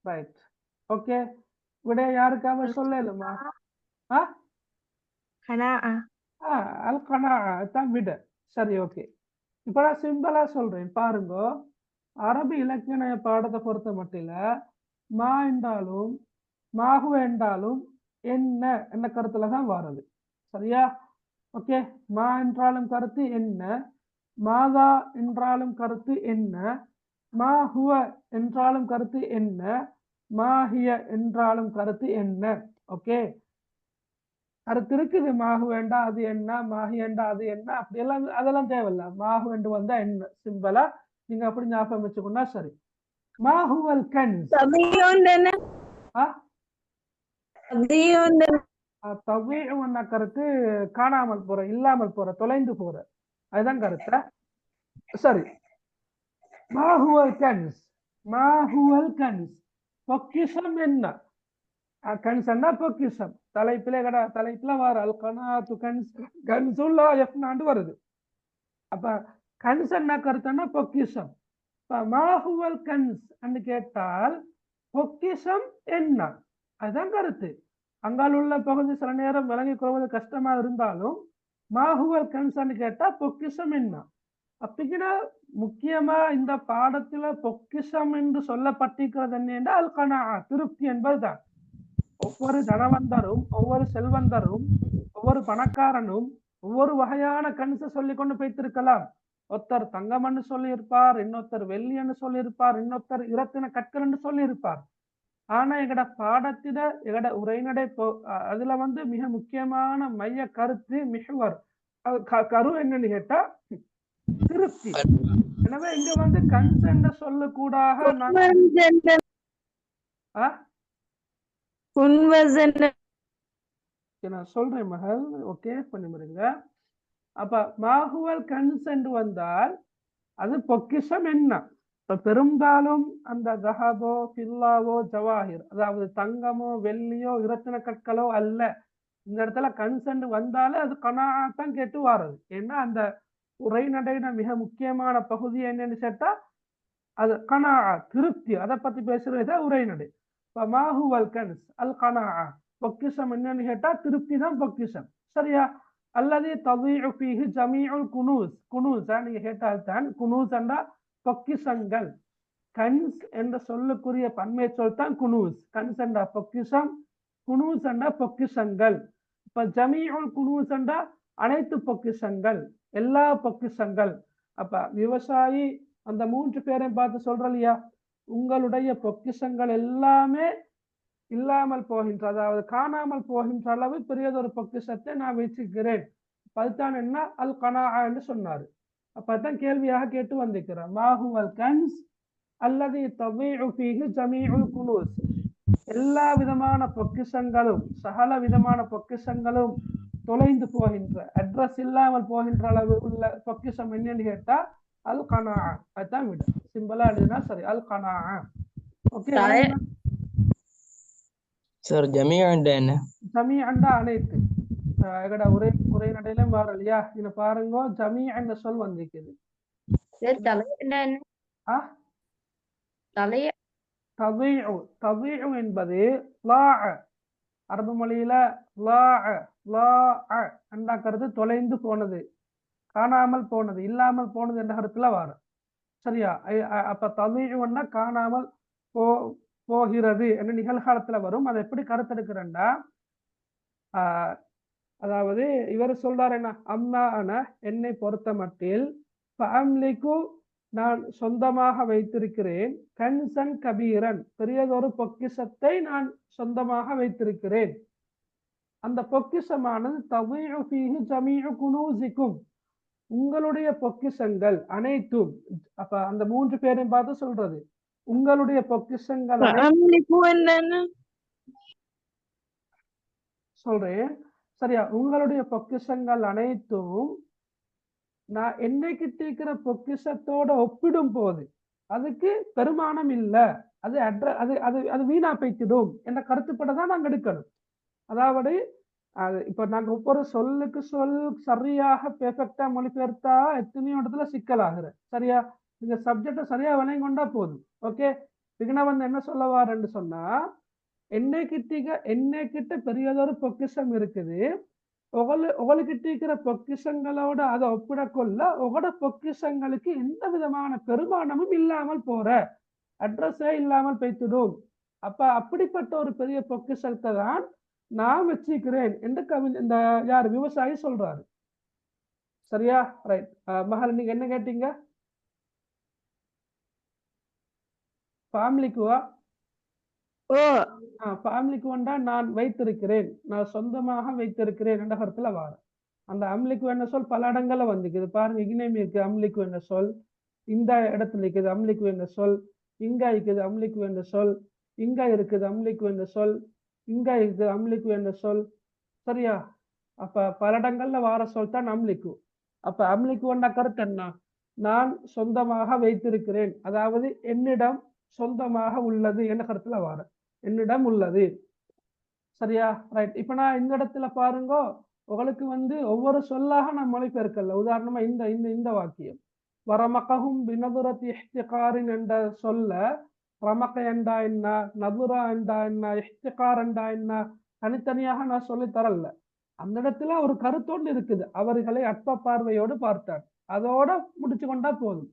ரைட். ஓகே. விடைய யாருக்காக சொல்லலுமா? அல் கனா தான் விட. சரி, ஓகே. இப்ப நான் சிம்பிளா சொல்றேன் பாருங்க. அரபி இலக்கிய பாடத்தை பொறுத்த மட்டில மா என்றாலும் மாகு என்றாலும் என்ன என்ன கருத்துல தான் வருது. சரியா? ஓகே. மா என்றாலும் கருத்து என்ன, மாதா என்றாலும் கருத்து என்ன, மா ஹுவ என்றாலும் கருத்து என்ன, மாஹிய என்றாலும் கருத்து என்ன. ஓகே. கருத்து இருக்குது. மாகு வேண்டா அது என்ன, மாஹி வேண்டா அது என்ன, அப்படி எல்லாம் அதெல்லாம் தேவையில்ல. மாகு என்று வந்தா என்ன சிம்பிளா நீங்க அப்படி ஞாபகம் வச்சுக்கொண்டா சரி. மாஹுவல் கன்ஸ். தவீஉ கருத்து காணாமல் போற, இல்லாமல் போற, தொலைந்து போற, அதுதான் கருத்து. சரி. மாஹுவல் கன்ஸ். மாஹுவல் கன்ஸ் பொக்கிஷம் என்ன? கன்ஸ்னா பொக்கிஷம். தலைப்புல வர அல் கனாத்து கன்ஸ் கன்சுல்லா யஃப்னாண்டு வருது. அப்ப கன்ஸ் என்ன கருத்துன்னா பொக்கிஷம். மாஹுவல் கன்ஸ் என்று கேட்டால் பொக்கிஷம் என்ன அதுதான் கருத்து. அங்கால் உள்ள பகுதி சில நேரம் விளங்கிக் கொள்வது கஷ்டமா இருந்தாலும் மாஹுவல் கன்ஸ் என்று கேட்டா பொக்கிஷம் என்ன. அப்படின்னா முக்கியமா இந்த பாடத்துல பொக்கிஷம் என்று சொல்லப்பட்டிருக்கிறது என்ன? அல் கனா திருப்தி என்பதுதான். ஒவ்வொரு தனவந்தரும் ஒவ்வொரு செல்வந்தரும் ஒவ்வொரு பணக்காரனும் ஒவ்வொரு வகையான கன்சை சொல்லி கொண்டு போய்த்திருக்கலாம். ஒருத்தர் தங்கம் என்று சொல்லியிருப்பார், இன்னொருத்தர் வெள்ளி என்று சொல்லியிருப்பார், இன்னொருத்தர் இரத்தின கற்கள் என்று சொல்லியிருப்பார். ஆனா எங்கட பாடத்தில எங்கட உரைநடை அதுல வந்து மிக முக்கியமான மைய கருத்து மிகவர் கரு என்னன்னு கேட்டா திருப்தி. எனவே இங்க வந்து கன்சென்ட் சொல்லக்கூடாக நான் சொல்றேன் மகள். ஓகே பண்ணிருங்க. அப்ப மாஹுவல் கன்சென்ட் வந்தால் அது பொக்கிஷம் என்ன? பெரும்பாலும் அந்த தஹபோ ஃபில்லாவோ ஜவாஹிர் அதாவது தங்கமோ வெள்ளியோ இரத்தின கற்களோ அல்ல. இந்த இடத்துல கன்சென்ட் வந்தாலே அது கனாத்தான் கேட்டு வாரது. ஏன்னா அந்த உரைநடையின மிக முக்கியமான பகுதி என்னன்னு கேட்டா அது கனா திருப்தி. அதை பத்தி பேசுறதா உரைநடை. மாஹுவல் கன்ஸ் அல் கனா பொக்கிஷம் என்னன்னு கேட்டா திருப்தி தான் பொக்கிஷம். சரியா? அல்லது தவீஉ ஃபீஹி ஜமீஉல் குனூஸ். குனூஸ் நீங்க கேட்டால்தான் குனூஸ் என்றா பொக்கிஷங்கள். கன்ஸ் என்ற சொல்லுக்குரிய பன்மை சொல் தான் குனூஸ். கன்ஸ் என்றா பொக்கிஷம், குனூஸ் என்றா பொக்கிஷங்கள். இப்ப ஜமீஉல் குனூஸ் என்றா அனைத்து பொக்கிஷங்கள், எல்லா பொக்கிஷங்கள். அப்ப விவசாயி அந்த 3 பேரையும் பார்த்து சொல்ற இல்லையா, உங்களுடைய பொக்கிஷங்கள் எல்லாமே இல்லாமல் போகின்ற அதாவது காணாமல் போகின்ற அளவு பெரியதொரு பொக்கிஷத்தை நான் வச்சுக்கிறேன். அதுதான் என்ன அல் கனா என்று சொன்னாரு. அப்பதான் கேள்வியாக கேட்டு வந்திருக்கிறார். மாஹுவல் கன்ஸ் அல்லது தவீஉ ஃபீஹி ஜமீஉல் குனூஸ். எல்லா விதமான பொக்கிஷங்களும் சகல விதமான பொக்கிஷங்களும் தொலைந்து போகின்ற அட்ரஸ் இல்லாமல் போகின்ற அளவு உள்ள பொக்கிஷம் என்னன்னு கேட்டா அல் கனா. அதுதான் விட சிம்பிளா எழுதினா சரி, அல் கனா. ஓகே, சார் ஜமீஅண்டா என்ன? ஜமீஅண்டா அனைத்து. எங்கட உரை நடையில மாறும் இல்லையா? இங்க பாருங்க, ஜமீஅன்ற சொல் வந்திருக்குது. ததீஉ என்பது லாஅ. அரபு மொழியில லாஅ என்றாக்கிறது தொலைந்து போனது, காணாமல் போனது, இல்லாமல் போனது என்ற கருத்துல வரும். சரியா? அப்ப ததீஉன்னா காணாமல் போகிறது என்ற நிகழ்காலத்துல வரும். அதை எப்படி கருத்தெடுக்கிறேன்டா, அதாவது இவர் சொல்றாரு என்ன, அம்மா அன என்னை பொறுத்த மட்டில், ஃபஅம்லிகு நான் சொந்தமாக வைத்திருக்கிறேன், கன்சன் கபீரன் பெரியதொரு பொக்கிஷத்தை நான் சொந்தமாக வைத்திருக்கிறேன். அந்த பொக்கிஷமானது ததீஉ ஃபீஹி ஜமீஉ குனூஸிக்கும் உங்களுடைய பொக்கிஷங்கள் அனைத்தும். அப்ப அந்த 3 பேரையும் பார்த்து சொல்றது, உங்களுடைய பொக்கிஷங்கள் சொல்றேன். சரியா? உங்களுடைய பொக்கிஷங்கள் அனைத்தும் நான் என்னைக்கு தீக்கிற பொக்கிஷத்தோட ஒப்பிடும் போது அதுக்கு பெருமானம் இல்லை, அது அது அது அது வீணா பைத்திடும் என்ற கருத்துப்பட தான் நாங்க எடுக்கணும். அதாவது இப்ப நாங்க ஒவ்வொரு சொல்லுக்கு சொல் சரியாக பெர்ஃபெக்டா மொழிபெயர்த்தா எத்தனையோ இடத்துல சிக்கலாகிற. சரியா? நீங்க சப்ஜெக்ட சரியா விளங்கி கொண்டா போதும். ஓகே, இதுனா என்ன சொல்ல வாரன்னு சொன்னா, என்னைக்கிட்ட பெரியதொரு பொக்கிஷம் இருக்குது, உங்களுக்கிட்ட இருக்கிற பொக்கிஷங்களோட அதை ஒப்பிடக்கொள்ள உங்களோட பொக்கிஷங்களுக்கு எந்த விதமான பெருமானமும் இல்லாமல் போற, அட்ரஸே இல்லாமல் போய்த்துடும். அப்ப அப்படிப்பட்ட ஒரு பெரிய பொக்கிஷத்தை தான் நான் வச்சிருக்கிறேன் என்று இந்த யார் விவசாயி சொல்றாரு. சரியா? ரைட். மகள், நீங்க என்ன கேட்டீங்க? ஃபேமிலிக்குவா? ஃபேமிலிக்கு வந்தா நான் வைத்திருக்கிறேன், நான் சொந்தமாக வைத்திருக்கிறேன் என்ற கருத்துல வார. அந்த அம்லிக்கு என்ன சொல் பல இடங்கள்ல வந்துக்குது. பாருங்க, இக்னேமி இருக்கு அம்லிக்கு என்ன சொல், இந்த இடத்துல இருக்குது அம்லிக்கு என்ன சொல், இங்க இருக்குது அம்லிக்கு என்ன சொல், இங்க இருக்குது அம்லிக்கு என்ன சொல், இங்க இருக்குது அம்லிக்கு என்ன சொல். சரியா? அப்ப பல இடங்கள்ல வார சொல் தான் அம்லிக்கு. அப்ப அம்லிக்கு வந்த கருத்து என்ன, நான் சொந்தமாக வைத்திருக்கிறேன், அதாவது என்னிடம் சொந்தமாக உள்ளது என்ற கருத்துல வார, என்னிடம் உள்ளது. சரியா? ரைட். இப்ப நான் இந்த இடத்துல பாருங்க, உங்களுக்கு ஒவ்வொரு சொல்லாக நான் மொழிபெயர்க்கல. உதாரணமா இந்த இந்த இந்த வாக்கியம், வரமகவும் பினதுரத்தி இஹ்திகாரின் என்ற சொல்ல ரமக்க என்றா என்ன, நதுரா என்றா என்ன, இஹ்திகார் என்றா என்ன தனித்தனியாக நான் சொல்லி தரல. அந்த இடத்துல ஒரு கருத்தோடு இருக்குது, அவர்களை அற்ப பார்வையோடு பார்த்தார், அதோட முடிச்சு கொண்டா போதும்.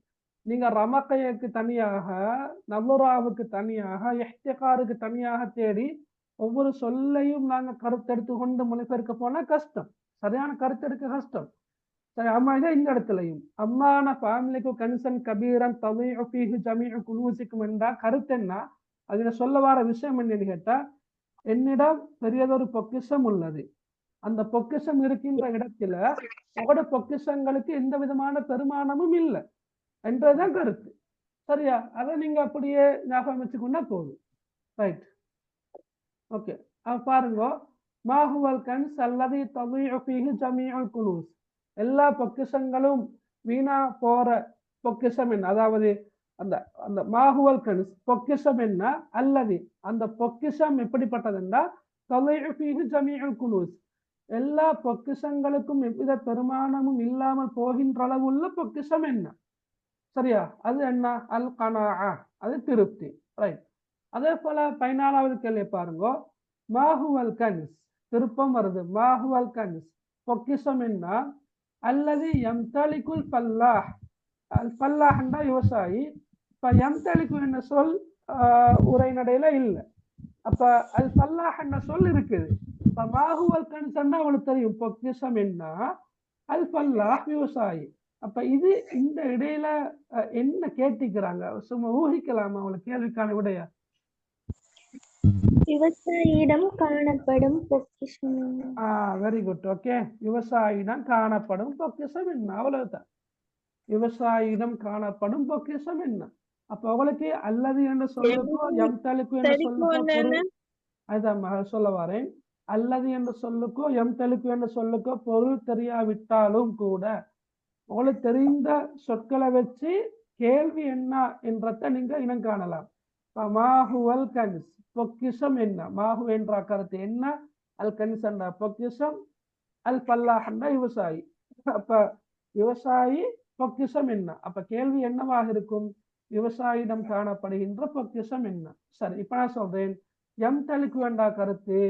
நீங்க ரமக்கைக்கு தனியாக, நதுராவுக்கு தனியாக, இஹ்திகாருக்கு தனியாக தேடி ஒவ்வொரு சொல்லையும் நாங்க கருத்தெடுத்து கொண்டு மொழிபெயர்க்க போனா கஷ்டம், சரியான கருத்தெடுக்க கஷ்டம். சரி, அம்மா இந்த இடத்துலையும் அம்மான ஃபேமிலிக்கு கன்சன் கபீரன் ததீஉ ஃபீஹி ஜமீஉ குனூஸிக்கும் என்றா கருத்து என்ன, அதுல சொல்ல வர விஷயம் என்னன்னு கேட்டா, என்னிடம் பெரியதொரு பொக்கிஷம் உள்ளது, அந்த பொக்கிஷம் இருக்கின்ற இடத்துல உங்களோட பொக்கிஷங்களுக்கு எந்த விதமான பெருமானமும் இல்லை என்றதுதான் கருத்து. சரியா? அதை நீங்க அப்படியே ஞாபகம் வச்சுக்கொண்டா போதும். ரைட். ஓகே, பாருங்க, மாஹுவல் கன்ஸ் அல்லதி ததீஉ ஃபீஹி ஜமீஉல் குனூஸ், எல்லா பொக்கிஷங்களும் வீணா போற பொக்கிஷம் என்ன, அதாவது அந்த அந்த மாஹுவல் கன்ஸ் பொக்கிஷம் என்ன, அல்லதி அந்த பொக்கிஷம் எப்படிப்பட்டதுன்னா ததீஉ ஃபீஹி ஜமீஉல் குனூஸ், எல்லா பொக்கிஷங்களுக்கும் எவ்வித பெருமானமும் இல்லாமல் போகின்ற அளவுள்ள பொக்கிஷம் என்ன. சரியா? அது என்ன, அல் கனாஅ, அது திருப்தி. ரைட். அதே போல 14வது கேள்வி பாருங்க, மாஹுவல் கன்ஸ், திருப்பம் வருது, மாஹுவல் கன்ஸ் பொக்கிஷம் என்ன, அல்லது யம்தலிகுல் ஃபல்லாஹ், அல் ஃபல்லாஹ்னா விவசாயி. இப்ப யம்தலிகு என்ன சொல் உரைநடையில இல்லை, அப்ப அல் ஃபல்லாஹ் என்ன சொல் இருக்குது. இப்ப மாஹுவல் கன்ஸ் அவளுக்கு தெரியும் பொக்கிஷம் என்ன, அல் ஃபல்லாஹ் விவசாயி. அப்ப இது இந்த இடையில என்ன கேட்டிக்கிறாங்க, சும்மா ஊகிக்கலாமா அவளுக்கு கேள்விக்கான விடையா? விவசாயியிடம் காணப்படும் பொக்கிஷம். Very good. ஓகே, விவசாயிடம் காணப்படும் பொக்கிஷம் என்ன, அவ்வளவுதான். விவசாயிடம் காணப்படும் பொக்கிஷம் என்ன. அப்ப அவளுக்கு அல்லது என்று சொல்லுக்கோ எம்தலுக்கு என்று சொல்லுக்கோ, அதுதான் சொல்ல வரேன். அல்லது என்ற சொல்லுக்கோ எம்தலிக்கு என்ற சொல்லுக்கோ பொருள் தெரியாவிட்டாலும் கூட உங்களுக்கு தெரிந்த சொற்களை வச்சு கேள்வி என்ன என்றத நீங்க இனம் காணலாம். மாஹுவல் கன்ஸ், பொக்கிஷம் என்ன? மாஹு என்ற கருத்து என்ன? அல் கன்ஸ் என்ற பொக்கிஷம், அல் பல்லாஹ் என்ற விவசாயி. அப்ப விவசாயி பொக்கிஷம் என்ன? அப்ப கேள்வி என்னவாக இருக்கும்? விவசாயிடம் காணப்படுகின்ற பொக்கிஷம் என்ன? சரி, இப்ப நான் சொல்றேன். எம்தலிக்கு என்ற கருத்து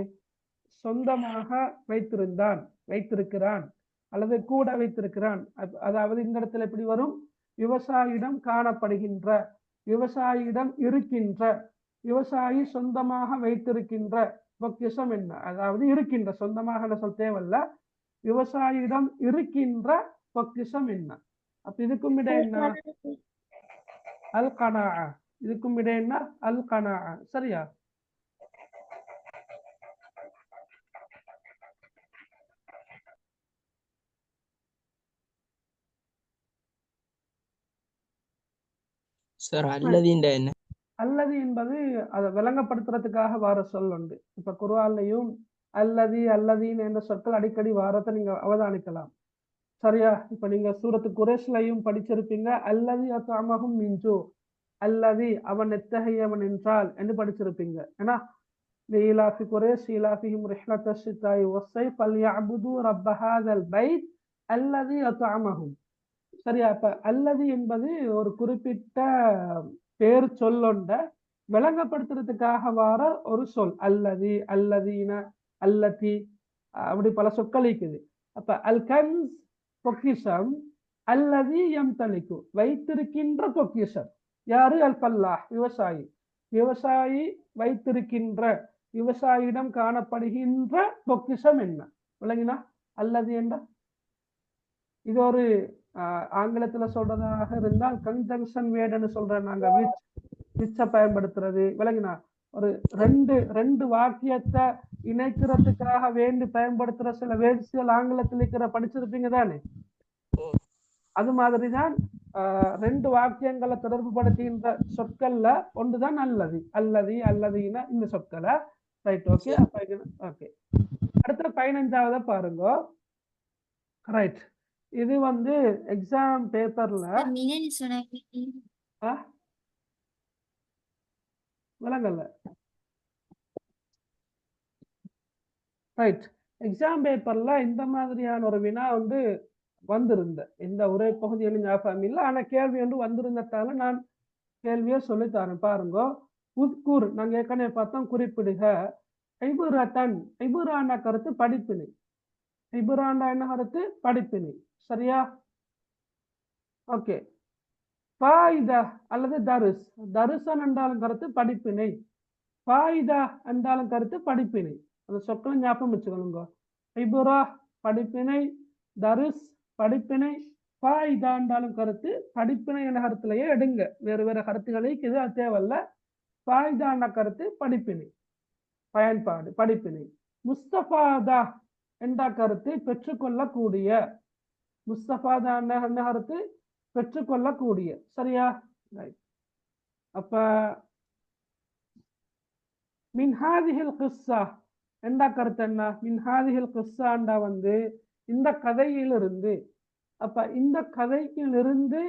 சொந்தமாக வைத்திருந்தான், வைத்திருக்கிறான், அல்லது கூட வைத்திருக்கிறான். அதாவது இந்த இடத்துல எப்படி வரும்? விவசாயியிடம் காணப்படுகின்ற, விவசாயியிடம் இருக்கின்ற, விவசாயி சொந்தமாக வைத்திருக்கின்ற பொக்கிஷம் என்ன? அதாவது இருக்கின்ற, சொந்தமாக சொல் தேவையில்ல, விவசாயியிடம் இருக்கின்ற பொக்கிஷம் என்ன? அப்ப இதுக்கும் விட என்ன? அல் கனா. இதுக்கும் விட என்ன? அல் கனா. சரியா? சார் அல்லதின்ற என்ன? அல்லது என்பது அதை விளங்கப்படுத்துறதுக்காக வார சொல் உண்டு. இப்ப குர்ஆன்லயும் அல்லதி அல்லதீன் என்ற சொற்கள் அடிக்கடி வாரத்தை நீங்க அவதானிக்கலாம். சரியா? இப்ப நீங்க சூரத்து குரேஷ்லையும் படிச்சிருப்பீங்க. அல்லதி அத்அமஹும் மின் ஜூ, அல்லதி அவன் எத்தகையவன் என்றால் என்று படிச்சிருப்பீங்க. ஏன்னா லீலாஃபி குரேஷ் ஈலாஃபிஹிம் ரிஹ்லத்த ஷித்தாஇ வஸ்ஸைஃப் ஃபல்யஅபுது ரப்ப ஹாதல் பைத் அல்லதி அத்அமஹும். சரியா? அப்ப அல்லது என்பது ஒரு குறிப்பிட்ட பேர் சொல்லொண்ட விளங்கப்படுத்துறதுக்காக வார ஒரு சொல். அல்லதி, அல்லதீன, அல்லதி, அப்படி பல சொற்கள் இருக்குது. அப்ப அல் கன்ஸ் பொக்கிஷம், அல்லதி எம்தலிக்கு வைத்திருக்கின்ற பொக்கிஷம். யாரு? அல் பல்லாஹ் விவசாயி. விவசாயி வைத்திருக்கின்ற, விவசாயியிடம் காணப்படுகின்ற பொக்கிஷம் என்ன? விளங்கினா? அல்லது என்ற இது ஒரு ஆங்கிலத்துல சொல்றதாக இருந்தால் கன்ஜங்ஷன் வேர்டுன்னு சொல்றேன் நாங்க, விச்ச பயன்படுத்துறது. விளங்கினா? ஒரு ரெண்டு வாக்கியத்தை இணைக்கிறதுக்காக வேண்டி பயன்படுத்துற சில வேர்ட்ஸ்கள் ஆங்கிலத்தில் இருக்கிற படிச்சிருப்பீங்க தானே? அது மாதிரிதான் ரெண்டு வாக்கியங்களை தொடர்பு படுத்துகின்ற சொற்கள்ல ஒன்றுதான் அல்லது. அல்லதி, அல்லதினா இந்த சொற்களை. Right, okay. ஓகே, அடுத்த 15வது பாருங்க. ரைட், இது வந்து எக்ஸாம் பேப்பர்ல விளங்கல. ரைட், எக்ஸாம் பேப்பர்ல இந்த மாதிரியான ஒரு வினா வந்து வந்திருந்த, இந்த உரை பகுதியில் ஞாபகம் இல்லை, ஆனா கேள்வி ஒன்று வந்திருந்ததால நான் கேள்வியை சொல்லித்தரேன். பாருங்க. உத்கூர், நாங்க ஏற்கனவே பார்த்தோம், குறிப்பிடுக. ஐபுரத்தன், ஐபுரான கருத்து படிப்பினை. ஐபுராண்டா என்ன கருத்து? படிப்பினை. சரியா? ஓகே. ஃபாயிதா அல்லது தருஸ், தருசன் என்றாலும் கருத்து படிப்பினை, ஃபாயிதா என்றாலும் கருத்து படிப்பினை. அந்த சொற்களை ஞாபகம் வச்சுக்கணுங்க. ஐபுரா படிப்பினை, தருஸ் படிப்பினை, ஃபாயிதா என்றாலும் கருத்து படிப்பினை என்ற கருத்துலயே எடுங்க. வேறு வேறு கருத்துக்களை இது தேவையில்ல. ஃபாயிதா என்ற கருத்து படிப்பினை, பயன்பாடு, படிப்பினை. முஸ்தஃபாதா என்ற கருத்து பெற்றுக்கொள்ளக்கூடிய, முஸ்தஃபாதா என்ன கருத்து? பெற்றுக்கொள்ளக்கூடிய. சரியா? அப்ப மின்ஹாதிஹில் கிஸ்ஸா என்ற கருத்து என்ன? மின்ஹாதிஹில் கிஸ்ஸாண்டா வந்து இந்த கதையிலிருந்து. அப்ப இந்த கதையிலிருந்து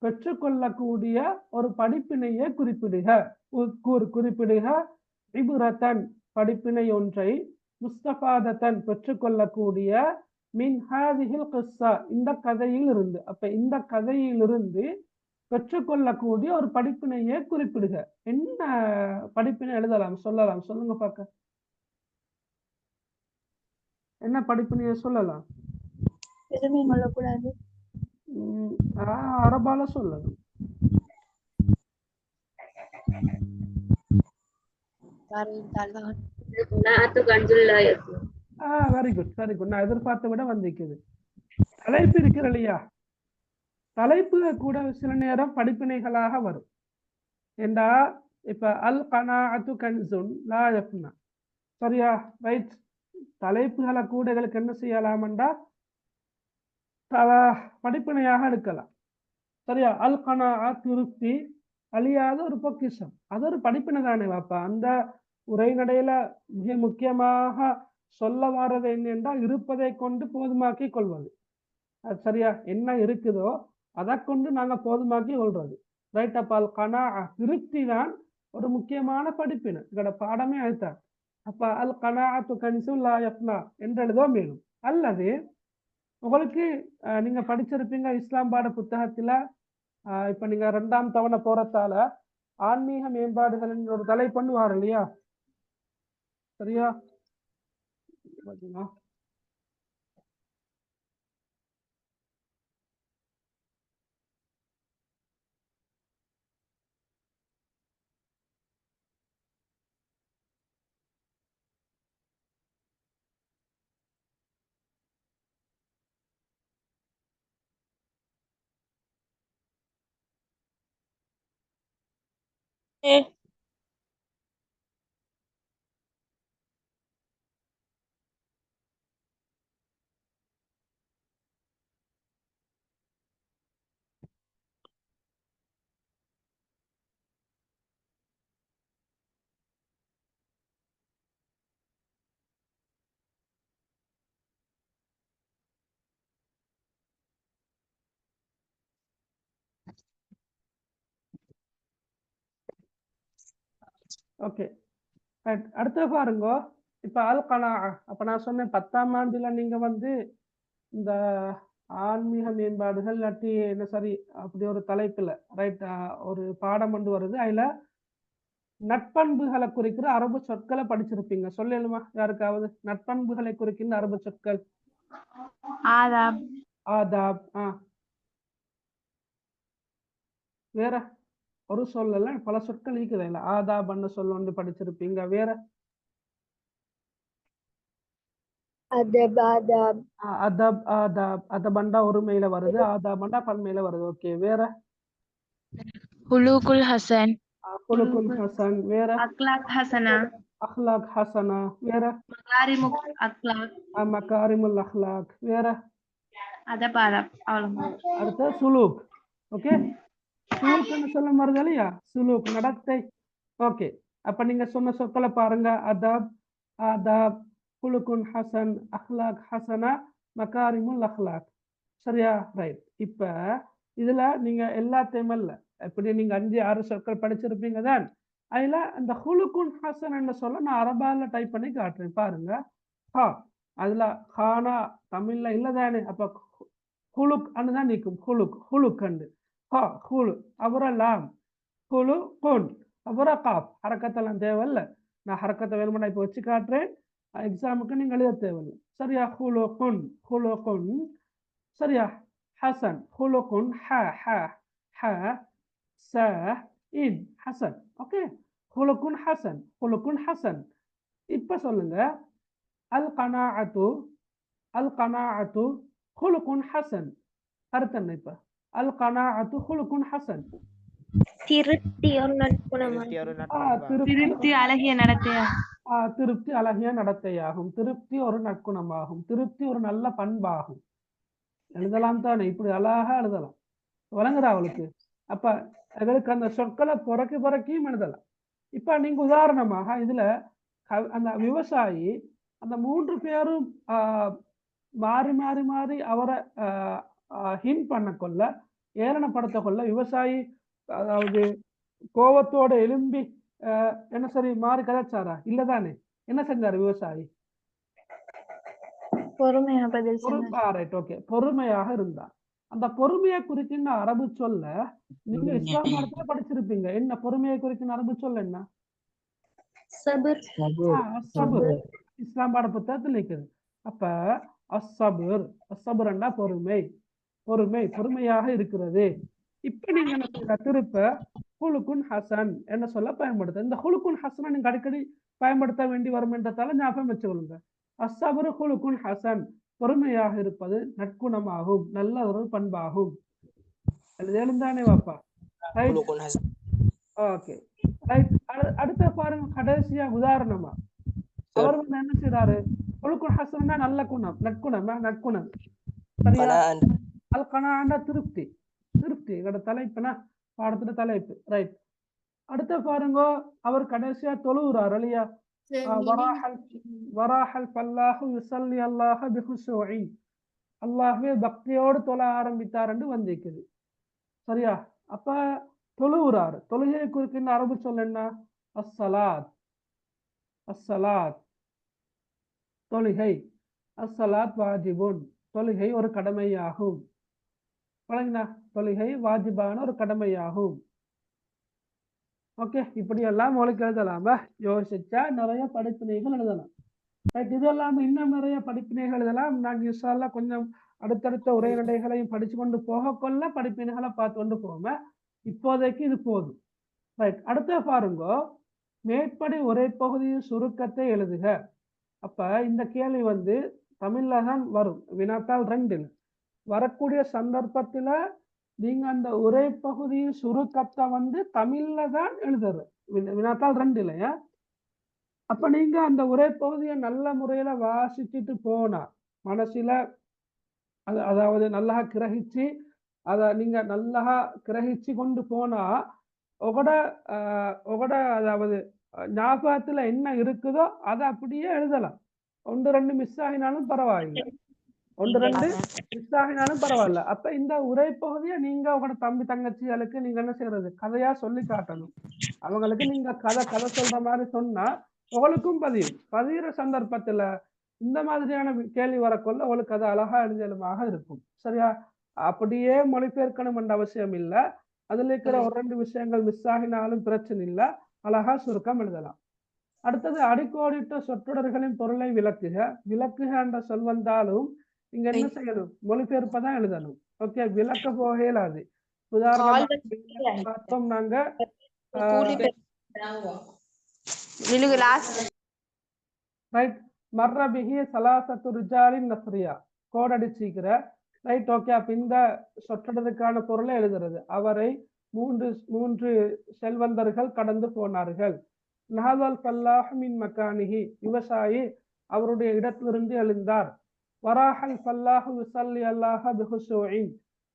பெற்றுக்கொள்ளக்கூடிய ஒரு படிப்பினையை குறிப்பிடுக. குறிப்பிடுக. இபுரத்தன் படிப்பினை ஒன்றை, முஸ்தஃபாதத்தன் பெற்றுக்கொள்ளக்கூடிய, மின் ஹாதிஹில் கிஸ்ஸா இந்த கதையில் இருந்து. அப்ப இந்த கதையிலிருந்து பெற்றுக்கொள்ளக்கூடிய ஒரு படிப்பினையை குறிப்பிடுக. என்ன படிப்பினை எழுதலாம், சொல்லலாம்? சொல்லுங்க பார்க்க. என்ன படிப்பினையை சொல்லலாம்? எதுவுமே சொல்லக்கூடாது. அரபால சொல்லணும். Very good, very good. நான் எதிர்பார்த்த விட வந்திருக்குது. தலைப்பு இருக்கிற இல்லையா? தலைப்பு கூட சில நேரம் படிப்பினைகளாக வரும். ஏண்டா இப்ப அல் கனாஅத்து கன்சுன் லா யஃப்னா. சரியா? ரைட். தலைப்புகளை கூடைகளுக்கு என்ன செய்யலாம்டா படிப்பினையாக எடுக்கலாம். சரியா? அல் கனாஅ திருப்தி, அழியாத ஒரு பொக்கிஷம். அது ஒரு படிப்பினை தானே வாப்பா. அந்த உரைநடையில மிக முக்கியமாக சொல்ல வாரது என்னென்றா இருப்பதை கொண்டு போதுமாக்கி கொள்வது. அது சரியா? என்ன இருக்குதோ அதை கொண்டு நாங்க போதுமாக்கி கொள்றது. ரைட். அப்ப அல் கனா திருப்தி தான் ஒரு முக்கியமான படிப்பினை. இதோட பாடமே அதுதான். அப்ப அல் கனாஅத்து கன்சுல் லா யஃப்னா என்று எழுத மேலும். அல்லது உங்களுக்கு நீங்க படிச்சிருப்பீங்க இஸ்லாம் பாட புத்தகத்துல இப்ப நீங்க 2ஆம் தவணை போறதால ஆன்மீக மேம்பாடுகளின் ஒரு தலை பண்ணுவார் இல்லையா? சரியா? ஓகே. அடுத்த பாருங்க. இப்ப அல் கனா அப்ப நான் சொன்னேன் 10ஆம் ஆண்டுல நீங்க வந்து இந்த ஆன்மீக மேம்பாடுகள் இல்லாட்டி என்ன சரி அப்படி ஒரு தலைப்புல ரைட் ஒரு பாடம் கொண்டு வருது. அதுல நட்பண்புகளை குறிக்கிற அரபு சொற்களை படிச்சிருப்பீங்க. சொல்லலுமா யாருக்காவது? நட்பண்புகளை குறிக்கின்ற அரபு சொற்கள். ஆதாப். ஆதாப். வேற ஒரு சொல்லல பல சொற்கள் இருக்குது. இல்ல ஆதாப்னு சொல்ல வந்து படிச்சிருப்பீங்க. வேற அதப் ஆதாப் அதப் ஆதாப். அதபண்டா ஒருமையில வருது, ஆதாபண்டா பன்மையில வருது. ஓகே. வேற ஹுலூகுல் ஹசன். குலுகுல் ஹசன். வேற அக்லாக் ஹசனா. அஹ்லாக் ஹசனா. வேற மகாரிமுல் அக்லாக். மகாரிமுல் அஹ்லாக். வேற அதப் ஆதாப். அவ்வளவுதான். அடுத்த சுலூக். ஓகே. சுலூக்னு சொல்ல வருது இல்லையா? சுலூக் நடத்தை. ஓகே. அப்ப நீங்க சொன்ன சொற்களை பாருங்க. அதப் ஆதாப் குலுகுன் ஹசன் அஹ்லாக் ஹசனா மகாரிமுல் அஹ்லாக். சரியா? ரைட். இப்ப இதுல நீங்க எல்லாத்தையும் இல்ல எப்படி நீங்க 5-6 சொற்கள் படிச்சிருப்பீங்க தான். அதுல அந்த ஹுலுகுன் ஹசன் என்ன சொல்ல நான் அரபால டைப் பண்ணி காட்டுறேன் பாருங்க. அதுல ஹானா தமிழ்ல இல்லதானே? அப்ப ஹுலுக் அனுதான் நிற்கும். ஹுலுக் ஹுலுக் அண்டு ஹுலு அப்புறம் லாம் ஹுலு குன் அப்புறம் காப். ஹரக்கத்தெல்லாம் தேவையில்ல. நான் ஹரக்கத்தை வேணுமெண்டா இப்ப வச்சு காட்டுறேன். எக்ஸாமுக்கு நீங்க எழுத தேவையில்லை. சரியா? ஹுலு குன் ஹுலு குன். சரியா? ஹசன் ஹுலுகுன் இன் ஹசன். ஓகே. ஹுலுகுன் ஹசன் ஹுலுகுன் ஹசன். இப்ப சொல்லுங்க அல் கனாஅத்து அல் கனாஅத்து ஹுலுகுன் ஹசன். அர்த்தம் என்ன? இப்ப அல் கனாஅத்து ஹுலுகுன் ஹசன். திருப்தி ஒரு நற்குணமாகும். திருப்தி அழகிய நடத்தையா. திருப்தி அழகிய நடத்தையாகும். திருப்தி ஒரு நற்குணமாகும். திருப்தி ஒரு நல்ல பண்பாகும். எழுதலாம் தானே? இப்படி அழகா எழுதலாம். வழங்குறா அவளுக்கு. அப்ப எங்களுக்கு அந்த சொற்களை புறக்கியும் எழுதலாம். இப்ப நீங்க உதாரணமாக இதுல அந்த விவசாயி அந்த 3 பேரும் மாறி மாறி மாறி அவரை ஹின் பண்ண கொள்ள ஏளனப்படுத்த கொள்ள விவசாயி அதாவது கோபத்தோட எழும்பி என்ன சரி மாறி கதைச்சாரா? இல்லதானே? என்ன செஞ்சாரு விவசாயி? பொறுமையாக இருந்தார். அந்த பொறுமையை குறிக்கின்ற அரபு சொல்ல நீங்க இஸ்லாம் பாடத்துல படிச்சிருப்பீங்க. என்ன பொறுமையை குறிக்கின்ற அரபு சொல்ல என்ன? சபுர். இஸ்லாம் பாட புத்தகத்தில் இருக்குது. அப்ப அஸ்ஸபுர் அஸ்ஸபுர்னா பொறுமை. பொறுமை பொறுமையாக இருக்கிறது. இப்ப நீங்க என்ன திருப்ப ஹுலுகுன் ஹசன் என்ன சொல்ல பயன்படுத்த. இந்த ஹுலுகுன் ஹசனை நீங்க அடிக்கடி பயன்படுத்த வேண்டி வரும் என்றதால ஞாபகம் வச்சுக்கொள்ளுங்க. அஸ்ஸபுர் ஹுலுகுன் ஹசன். பொறுமையாக இருப்பது நற்குணமாகும், நல்ல ஒரு பண்பாகும். எழுந்தானே வாப்பா? Okay right. அடுத்த பாருங்க கடைசியா உதாரணமா அவர் வந்து என்ன செய்யறாரு? ஹுலுகுன் ஹசன்னா நல்ல குணம், நற்குணம். நற்குணம். சரியா? அல் கனாஅ திருப்தி. திருப்தி இதோட தலைப்புனா பாடத்துல தலைப்பு. ரைட். அடுத்த பாருங்க அவர் கடைசியா தொழுகிறார் இல்லையா? வராஹல் ஃபல்லாஹு யுஸல்லி அல்லாஹ பிஹுஷூஇ அல்லாஹ்வே பக்தியோடு தொழ ஆரம்பித்தார் என்று வந்திருக்குது. சரியா? அப்ப தொழுகிறார். தொழுகையை குறிக்கின்ற அரபு சொல் என்ன? அஸ்ஸலாத். அஸ்ஸலாத் தொழுகை. அஸ்ஸலாத் வாஜிபுன் தொழுகை ஒரு கடமையாகும். வழங்கினா தொழுகை வாஜிபான ஒரு கடமையாகும். ஓகே, இப்படி எல்லாம் உங்களுக்கு எழுதலாமா? யோசிச்சா நிறைய படிப்பினைகள் எழுதலாம். ரைட், இது இல்லாமல் இன்னும் நிறைய படிப்பினைகள் எழுதலாம். நாங்கள் இன்ஷால்லா கொஞ்சம் அடுத்தடுத்த உரைநடைகளையும் படிச்சு கொண்டு போக கொள்ள படிப்பினைகளை பார்த்து கொண்டு போவோமே. இப்போதைக்கு இது போதும். ரைட், அடுத்த பாருங்க, மேற்படி உரை பகுதியின் சுருக்கத்தை எழுதுக. அப்ப இந்த கேள்வி வந்து தமிழ்ல தான் வரும், வினாத்தாள் 2 வரக்கூடிய சந்தர்ப்பத்துல நீங்க அந்த உரை பகுதியின் சுருக்கத்தை வந்து தமிழ்ல தான் எழுதுற வினாத்தாள் 2 இல்லையா? அப்ப நீங்க அந்த உரை பகுதியை நல்ல முறையில வாசிச்சுட்டு போனா மனசுல அதாவது நல்லா கிரகிச்சு அத நீங்க நல்லா கிரகிச்சு கொண்டு போனா உங்களோட அதாவது ஞாபகத்துல என்ன இருக்குதோ அதை அப்படியே எழுதலாம். 1-2 மிஸ் ஆகினாலும் பரவாயில்லை, 1-2 மிஸ் ஆகினாலும் பரவாயில்ல. அப்ப இந்த உரை பகுதியை நீங்க உங்களோட தம்பி தங்கச்சிகளுக்கு நீங்க என்ன செய்யறது, கதையா சொல்லி காட்டணும். அவங்களுக்கு நீங்க கதை சொல்ற மாதிரி சொன்னா உங்களுக்கும் பதிகிற சந்தர்ப்பத்துல இந்த மாதிரியான கேள்வி வரக்கொள்ள உங்களுக்கு அது அழகா எழுதலுமாக இருக்கும். சரியா? அப்படியே மொழிபெயர்க்கணும் என்ற அவசியம் இல்லை. அதுல இருக்கிற 1-2 விஷயங்கள் மிஸ் ஆகினாலும் பிரச்சனை இல்லை, அழகா சுருக்கம் எழுதலாம். அடுத்தது, அடிக்கோடிட்ட சொற்றொடர்களின் பொருளை விளக்குக. விளக்குக என்ற சொல் வந்தாலும் நீங்க என்ன செய்யணும், மொழிபெயர்ப்பதான் எழுதணும். ஓகே, விளக்க போகையில அது உதாரணம் பார்த்தோம் நாங்க ரைட், மர்ர பிஹி சலாசத்து ரிஜாலின் நஸ்ரியா கோட் அடிச்சிக்கிற. Right, okay. அப்ப இந்த சொற்றொடருக்கான பொருளை எழுதுறது, அவரை 3 செல்வந்தர்கள் கடந்து போனார்கள். நஹதல் ஃபல்லாஹ் மின் மக்கானிஹி விவசாயி அவருடைய இடத்திலிருந்து எழுந்தார். வராஹல் ஃபல்லாஹு யுஸல்லி அல்லாஹ பிஹுஷூஇன்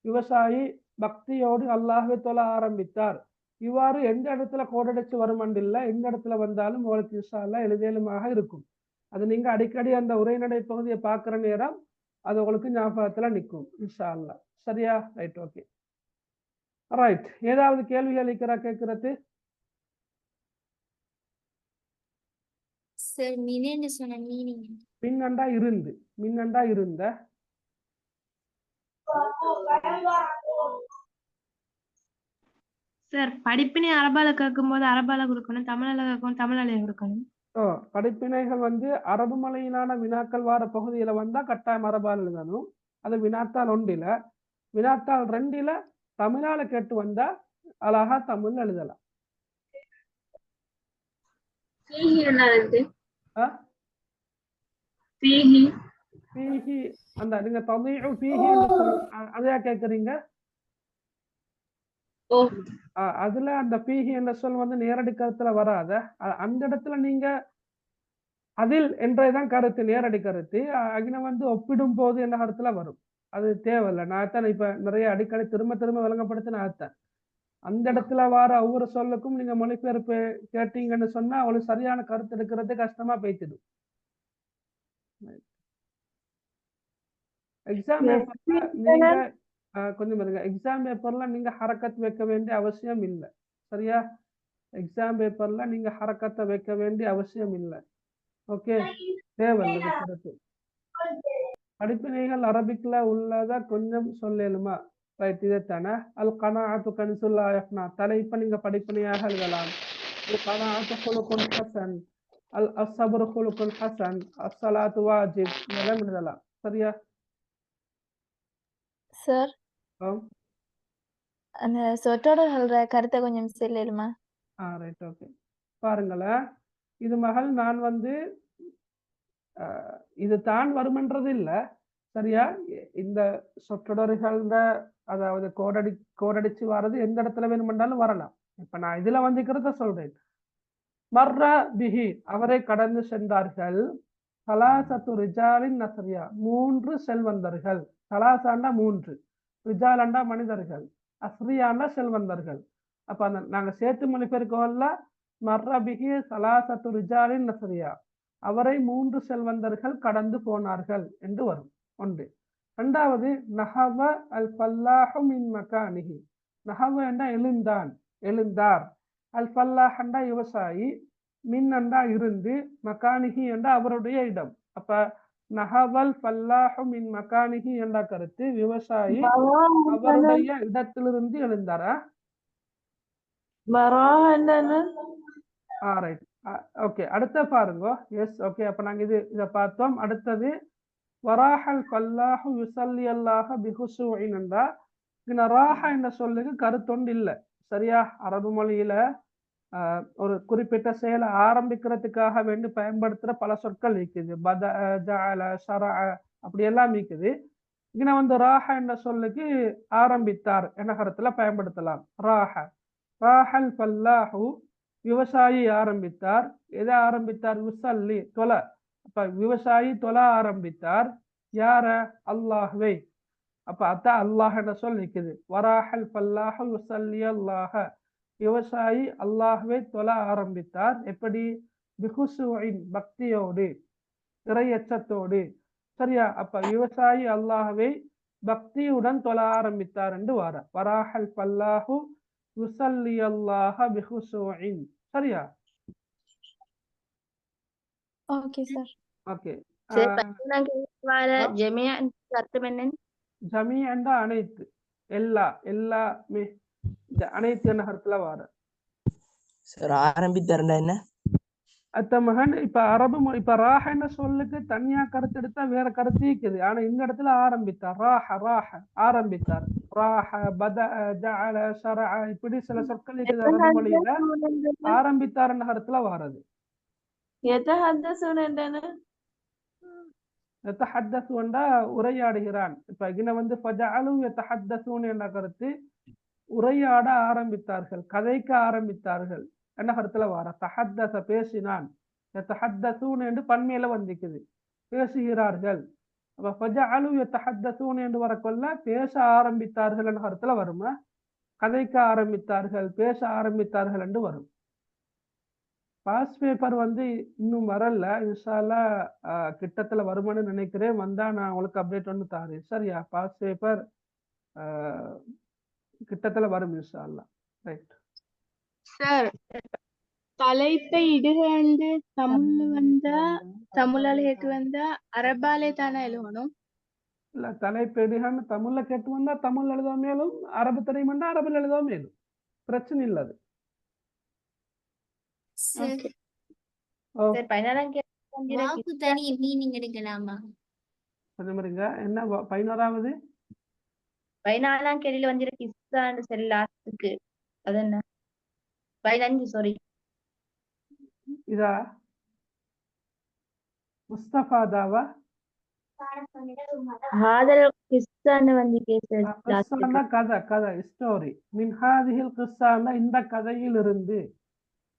விவசாயி பக்தியோடு அல்லாஹ்வை தொழ ஆரம்பித்தார். இவ்வாறு எந்த இடத்துல கோடடிச்சு வருமண்டில்ல, எந்த இடத்துல வந்தாலும் உங்களுக்கு இன்ஷா அல்லாஹ் எழுதலுமாக இருக்கும். அது நீங்க அடிக்கடி அந்த உரைநடை பகுதியை பார்க்குற நேரம் அது உங்களுக்கு ஞாபகத்துல நிற்கும் இன்ஷா அல்லாஹ். சரியா? Right, okay. ரைட், ஏதாவது கேள்விகள் கேட்கறது? சார் மினேன்னு சொன்ன மீனிங் மின்னண்டா இருந்த சார் படிப்பினை அரபால கேட்கும்போது அரபால கொடுக்கணும், தமிழால கேட்கணும் தமிழால கொடுக்கணும். படிப்பினைகள் வந்து அரபு மொழியிலான வினாக்கள் வார பகுதியில வந்தா கட்டாயம் அரபால் எழுதணும். அது வினாத்தாள் 1 வினாத்தாள் 2 தமிழால கேட்டு வந்தா அழகா தமிழ் எழுதலாம். அந்த நீங்க தமிழ் பீஹி அதையா கேக்குறீங்க? அதுல அந்த பீஹி என்ற சொல் வந்து நேரடி கருத்துல வராத, அந்த இடத்துல நீங்க அதில் என்றதான் கருத்து, நேரடி கருத்து. அகின வந்து ஒப்பிடும் போது என்ன கருத்துல வரும், அது தேவையில்லை. நான் தான் இப்ப நிறைய அடிக்கடி திரும்ப விளங்கப்படுத்த நான் அந்த இடத்துல வர ஒவ்வொரு சொல்லுக்கும் நீங்க மொழிபெயர்ப்பு கேட்டீங்கன்னு சொன்னா அவளுக்கு சரியான கருத்து எடுக்கிறது கஷ்டமா போய்த்திடும். எக்ஸாம் பேப்பர்ல நீங்க கொஞ்சம் இருங்க, எக்ஸாம் பேப்பர்ல நீங்க ஹரக்கத் வைக்க வேண்டிய அவசியம் இல்லை. சரியா? எக்ஸாம் பேப்பர்ல நீங்க ஹரக்கத்தை வைக்க வேண்டிய அவசியம் இல்லை. ஓகே, தேவையில்லை கருத்து. படிப்பினைகள் அரபிக்ல உள்ளதா கொஞ்சம் சொல்லலுமா? ரைட், இதைத்தானே அல் கனாஅத்து கன்சுல் லா யஃப்னா தலைப்ப நீங்க படிப்பினையாக எழுதலாம். அல் கனாஅத்து குலுகுன் ஹசன், அல் அஸ்ஸப்ரு குலுகுன் ஹசன், அஸ்ஸலாத்து வாஜிப் இதெல்லாம் எழுதலாம். சரியா? சார் அந்த சொற்றொடர்கள கருத்தை கொஞ்சம் சொல்லலுமா? Right, okay. பாருங்களேன், இது மகள் நான் வந்து இது தான் வருமென்றது இல்லை. சரியா? இந்த சொற்றொடர்கள் அதாவது கோடடிச்சு வர்றது எந்த இடத்துல வேணுமென்றாலும் வரலாம். இப்ப நான் இதுல வந்துக்கிறத சொல்றேன். மர்ர பிஹி அவரை கடந்து சென்றார்கள். சலாசத்து ரிஜாலின் நஸ்ரியா 3 செல்வந்தர்கள். சலாசாண்டா 3, ரிஜாலண்டா மனிதர்கள், அஸ்ரியாண்டா செல்வந்தர்கள். அப்ப அந்த நாங்க சேர்த்து மொழிபெயர்க்கோம்ல மர்ர பிஹி ஸலாஸத்து ரிஜாலின் நஸ்ரியா, அவரை 3 செல்வந்தர்கள் கடந்து போனார்கள் என்று வரும். ஒன்று. இரண்டாவது, நஹவ அல் ஃபல்லாஹு மின் மகானிஹி, நஹவ என்றா எழுந்தான், எழுந்தார், அல் ஃபல்லாஹ் என்றா விவசாயி, மின் என்றா இருந்து, மகானிஹி என்றா அவருடைய இடம். அப்ப நஹவல் ஃபல்லாஹு மின் மகானிஹி என்ற கருத்து விவசாயி அவருடைய இடத்திலிருந்து எழுந்தாரா? ரைட். ஓகே, அடுத்த பாருங்க. எஸ், ஓகே, அப்ப நாங்க இதை பார்த்தோம். அடுத்தது வராஹல் ஃபல்லாஹு யுஸல்லி அல்லாஹ பிஹுஷூஇன் என்றா இந்த ராஹா என்ற சொல்லுக்கு கருத்தொண்டு இல்லை. சரியா? அரபு மொழியில ஒரு குறிப்பிட்ட செயலை ஆரம்பிக்கிறதுக்காக வேண்டி பயன்படுத்துற பல சொற்கள் இருக்குது. பத, ஜஅல, ஷரஅ அப்படி எல்லாம் இருக்குது. இங்க வந்து ராஹா என்ற சொல்லுக்கு ஆரம்பித்தார் என்ற கருத்துல பயன்படுத்தலாம். ராஹ, ராஹல் ஃபல்லாஹு, விவசாயி ஆரம்பித்தார். எதை ஆரம்பித்தார்? யுஸல்லி, தொலை. அப்ப விவசாயி தொலை ஆரம்பித்தார். யார? அல்லாஹ்வை. அப்ப அதான் அல்லாஹ் என்ற சொல் நிற்குது. வராஹல் ஃபல்லாஹு யுஸல்லி அல்லாஹ, விவசாயி அல்லாஹ்வை தொலை ஆரம்பித்தார். எப்படி? பிஹுஷூஇன், பக்தியோடு, இறையச்சத்தோடு. சரியா? அப்ப விவசாயி அல்லாஹ்வை பக்தியுடன் தொலை ஆரம்பித்தார் என்று வார. வராஹல் ஃபல்லாஹு யுஸல்லி அல்லாஹ பிஹுஷூஇன். சரியா? Okay sir. ஓகே. ஜமீ என்ற அனைத்து, எல்லா, எல்லாமே, அனைத்து என்ற கருத்துல வார. சார் ஆரம்பித்தாருன்னா என்ன? அத்த மகன், இப்ப அரபு இப்ப ராஹ என்ற சொல்லுக்கு தனியா கருத்து எடுத்தா வேற கருத்து இருக்குது. ஆனா இந்த இடத்துல ஆரம்பித்தார். ராஹ, ராஹ ஆரம்பித்தார். ராஹ, பத, ஜஅல, ஷரஅ இப்படி சில சொற்கள் இருக்குது அரபு மொழியில. ஆரம்பித்தார் என்ற கருத்துல வாரது. யதஹத்தஸு என்றா உரையாடுகிறான். இப்ப இங்க வந்து ஃபஜஅலு யதஹத்தஸூன் என்ற கருத்து உரையாட ஆரம்பித்தார்கள், கதைக்க ஆரம்பித்தார்கள் என்ன கருத்துல வார. தஹத்தஸ பேசினான், யதஹத்தஸூன் என்று பன்மையில வந்திக்குது, பேசுகிறார்கள். அப்ப ஃபஜஅலு யதஹத்தஸூன் என்று வரக்கொள்ள பேச ஆரம்பித்தார்கள் என்ற கருத்துல வருமா? கதைக்க ஆரம்பித்தார்கள், பேச ஆரம்பித்தார்கள் என்று வரும். பாஸ் பேப்பர் வந்து இன்னும் வரல. இன்ஷா அல்லாஹ் கிட்டத்துல வருமானு நினைக்கிறேன். வந்தா நான் உங்களுக்கு அப்டேட் ஒன்று தாரேன். சரியா? பாஸ் பேப்பர் கிட்டத்துல வரும் இன்ஷா அல்லாஹ். ரைட் சார், தலைப்பை இடுகண்டு தமிழ்ல வந்தா, தமிழாலேக்கு வந்தா அரபாலே தானே எழுதணும்? இல்ல, தலைப்பெடுகான்னு தமிழ்ல கேட்டு வந்தா தமிழ் எழுத மேலும், அரபு தெரியுமெண்டா அரபில் எழுத மேலும், பிரச்சனை இல்லை அது. சார், ஓ, வாக்கு தனி மீனிங் எடுக்கலாமா? அது மாதிரிங்க. என்ன 11வது 14ஆம் கேள்வியில வந்திருக்கு இஸ்ஸான்னு சரி லாஸ்டுக்கு. அது என்ன? 15 சாரி. இதா முஸ்தஃபாதாவா? ஹாதல் கிஸ்ஸான்னு வந்து கேஸ் கிஸ்ஸான்னா கதை, கதை, ஸ்டோரி. மின் ஹாதிஹில் கிஸ்ஸான்னா இந்த கதையிலிருந்து,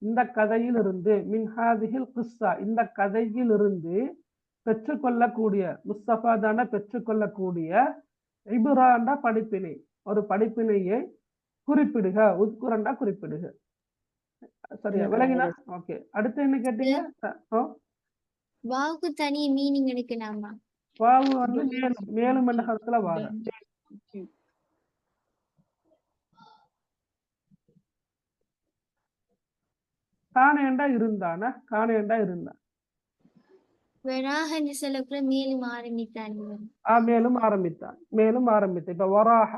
இந்த கதையிலிருந்து, மின் ஹாதிஹில் கிஸ்ஸா இந்த கதையிலிருந்து பெற்றுக்கொள்ளக்கூடிய, முஸ்தஃபாதான பெற்றுக்கொள்ளக்கூடிய, இபுராண்டா படிப்பினை, ஒரு படிப்பினையை குறிப்பிடுக, உத்குரண்டா குறிப்பிடுக. சரியா? விளங்கினா? ஓகே. அடுத்து என்ன கேட்டீங்க? வாக்கு தனி மீனிங் எடுக்கலாமா? வாவு வந்து மேலும், மேலும் என்ற கருத்துல வார. காணேண்டா இருந்தானா, காணேண்டா இருந்தான். வராக என்று சொல்லக்கூட மேலும் ஆரம்பித்தான். மேலும் ஆரம்பித்தான், மேலும் ஆரம்பித்தான். இப்ப வராஹ,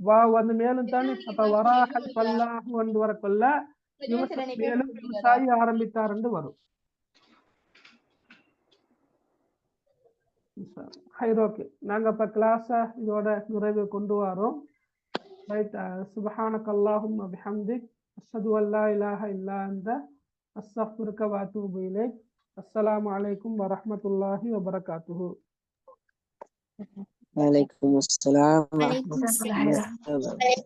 வா வந்து மேலும் தானே. அப்ப வராஹல் ஃபல்லாஹு வந்து வரக்குள்ள மேலும் விவசாயி ஆரம்பித்தார் என்று வரும். ஓகே, நாங்க இப்ப கிளாஸ இதோட நிறைவு கொண்டு வரோம். ரைட். சுப்ஹானக அல்லாஹும்ம பிஹம்திக், அஷ்ஹது அன் லா இலாஹ இல்லா அன்த, அஸ்தக்ஃபிருக வ அத்தூபு இலைக். அஸ்ஸலாமு அலைக்கும் வரஹ்மத்துல்லாஹி வபரகாத்துஹு. வலைக்கும் அஸ்ஸலாம் வலைக்கும் வரஹ்மத்துல்லாஹி அஸ்ஸலாம். வபரகாத்துஹு.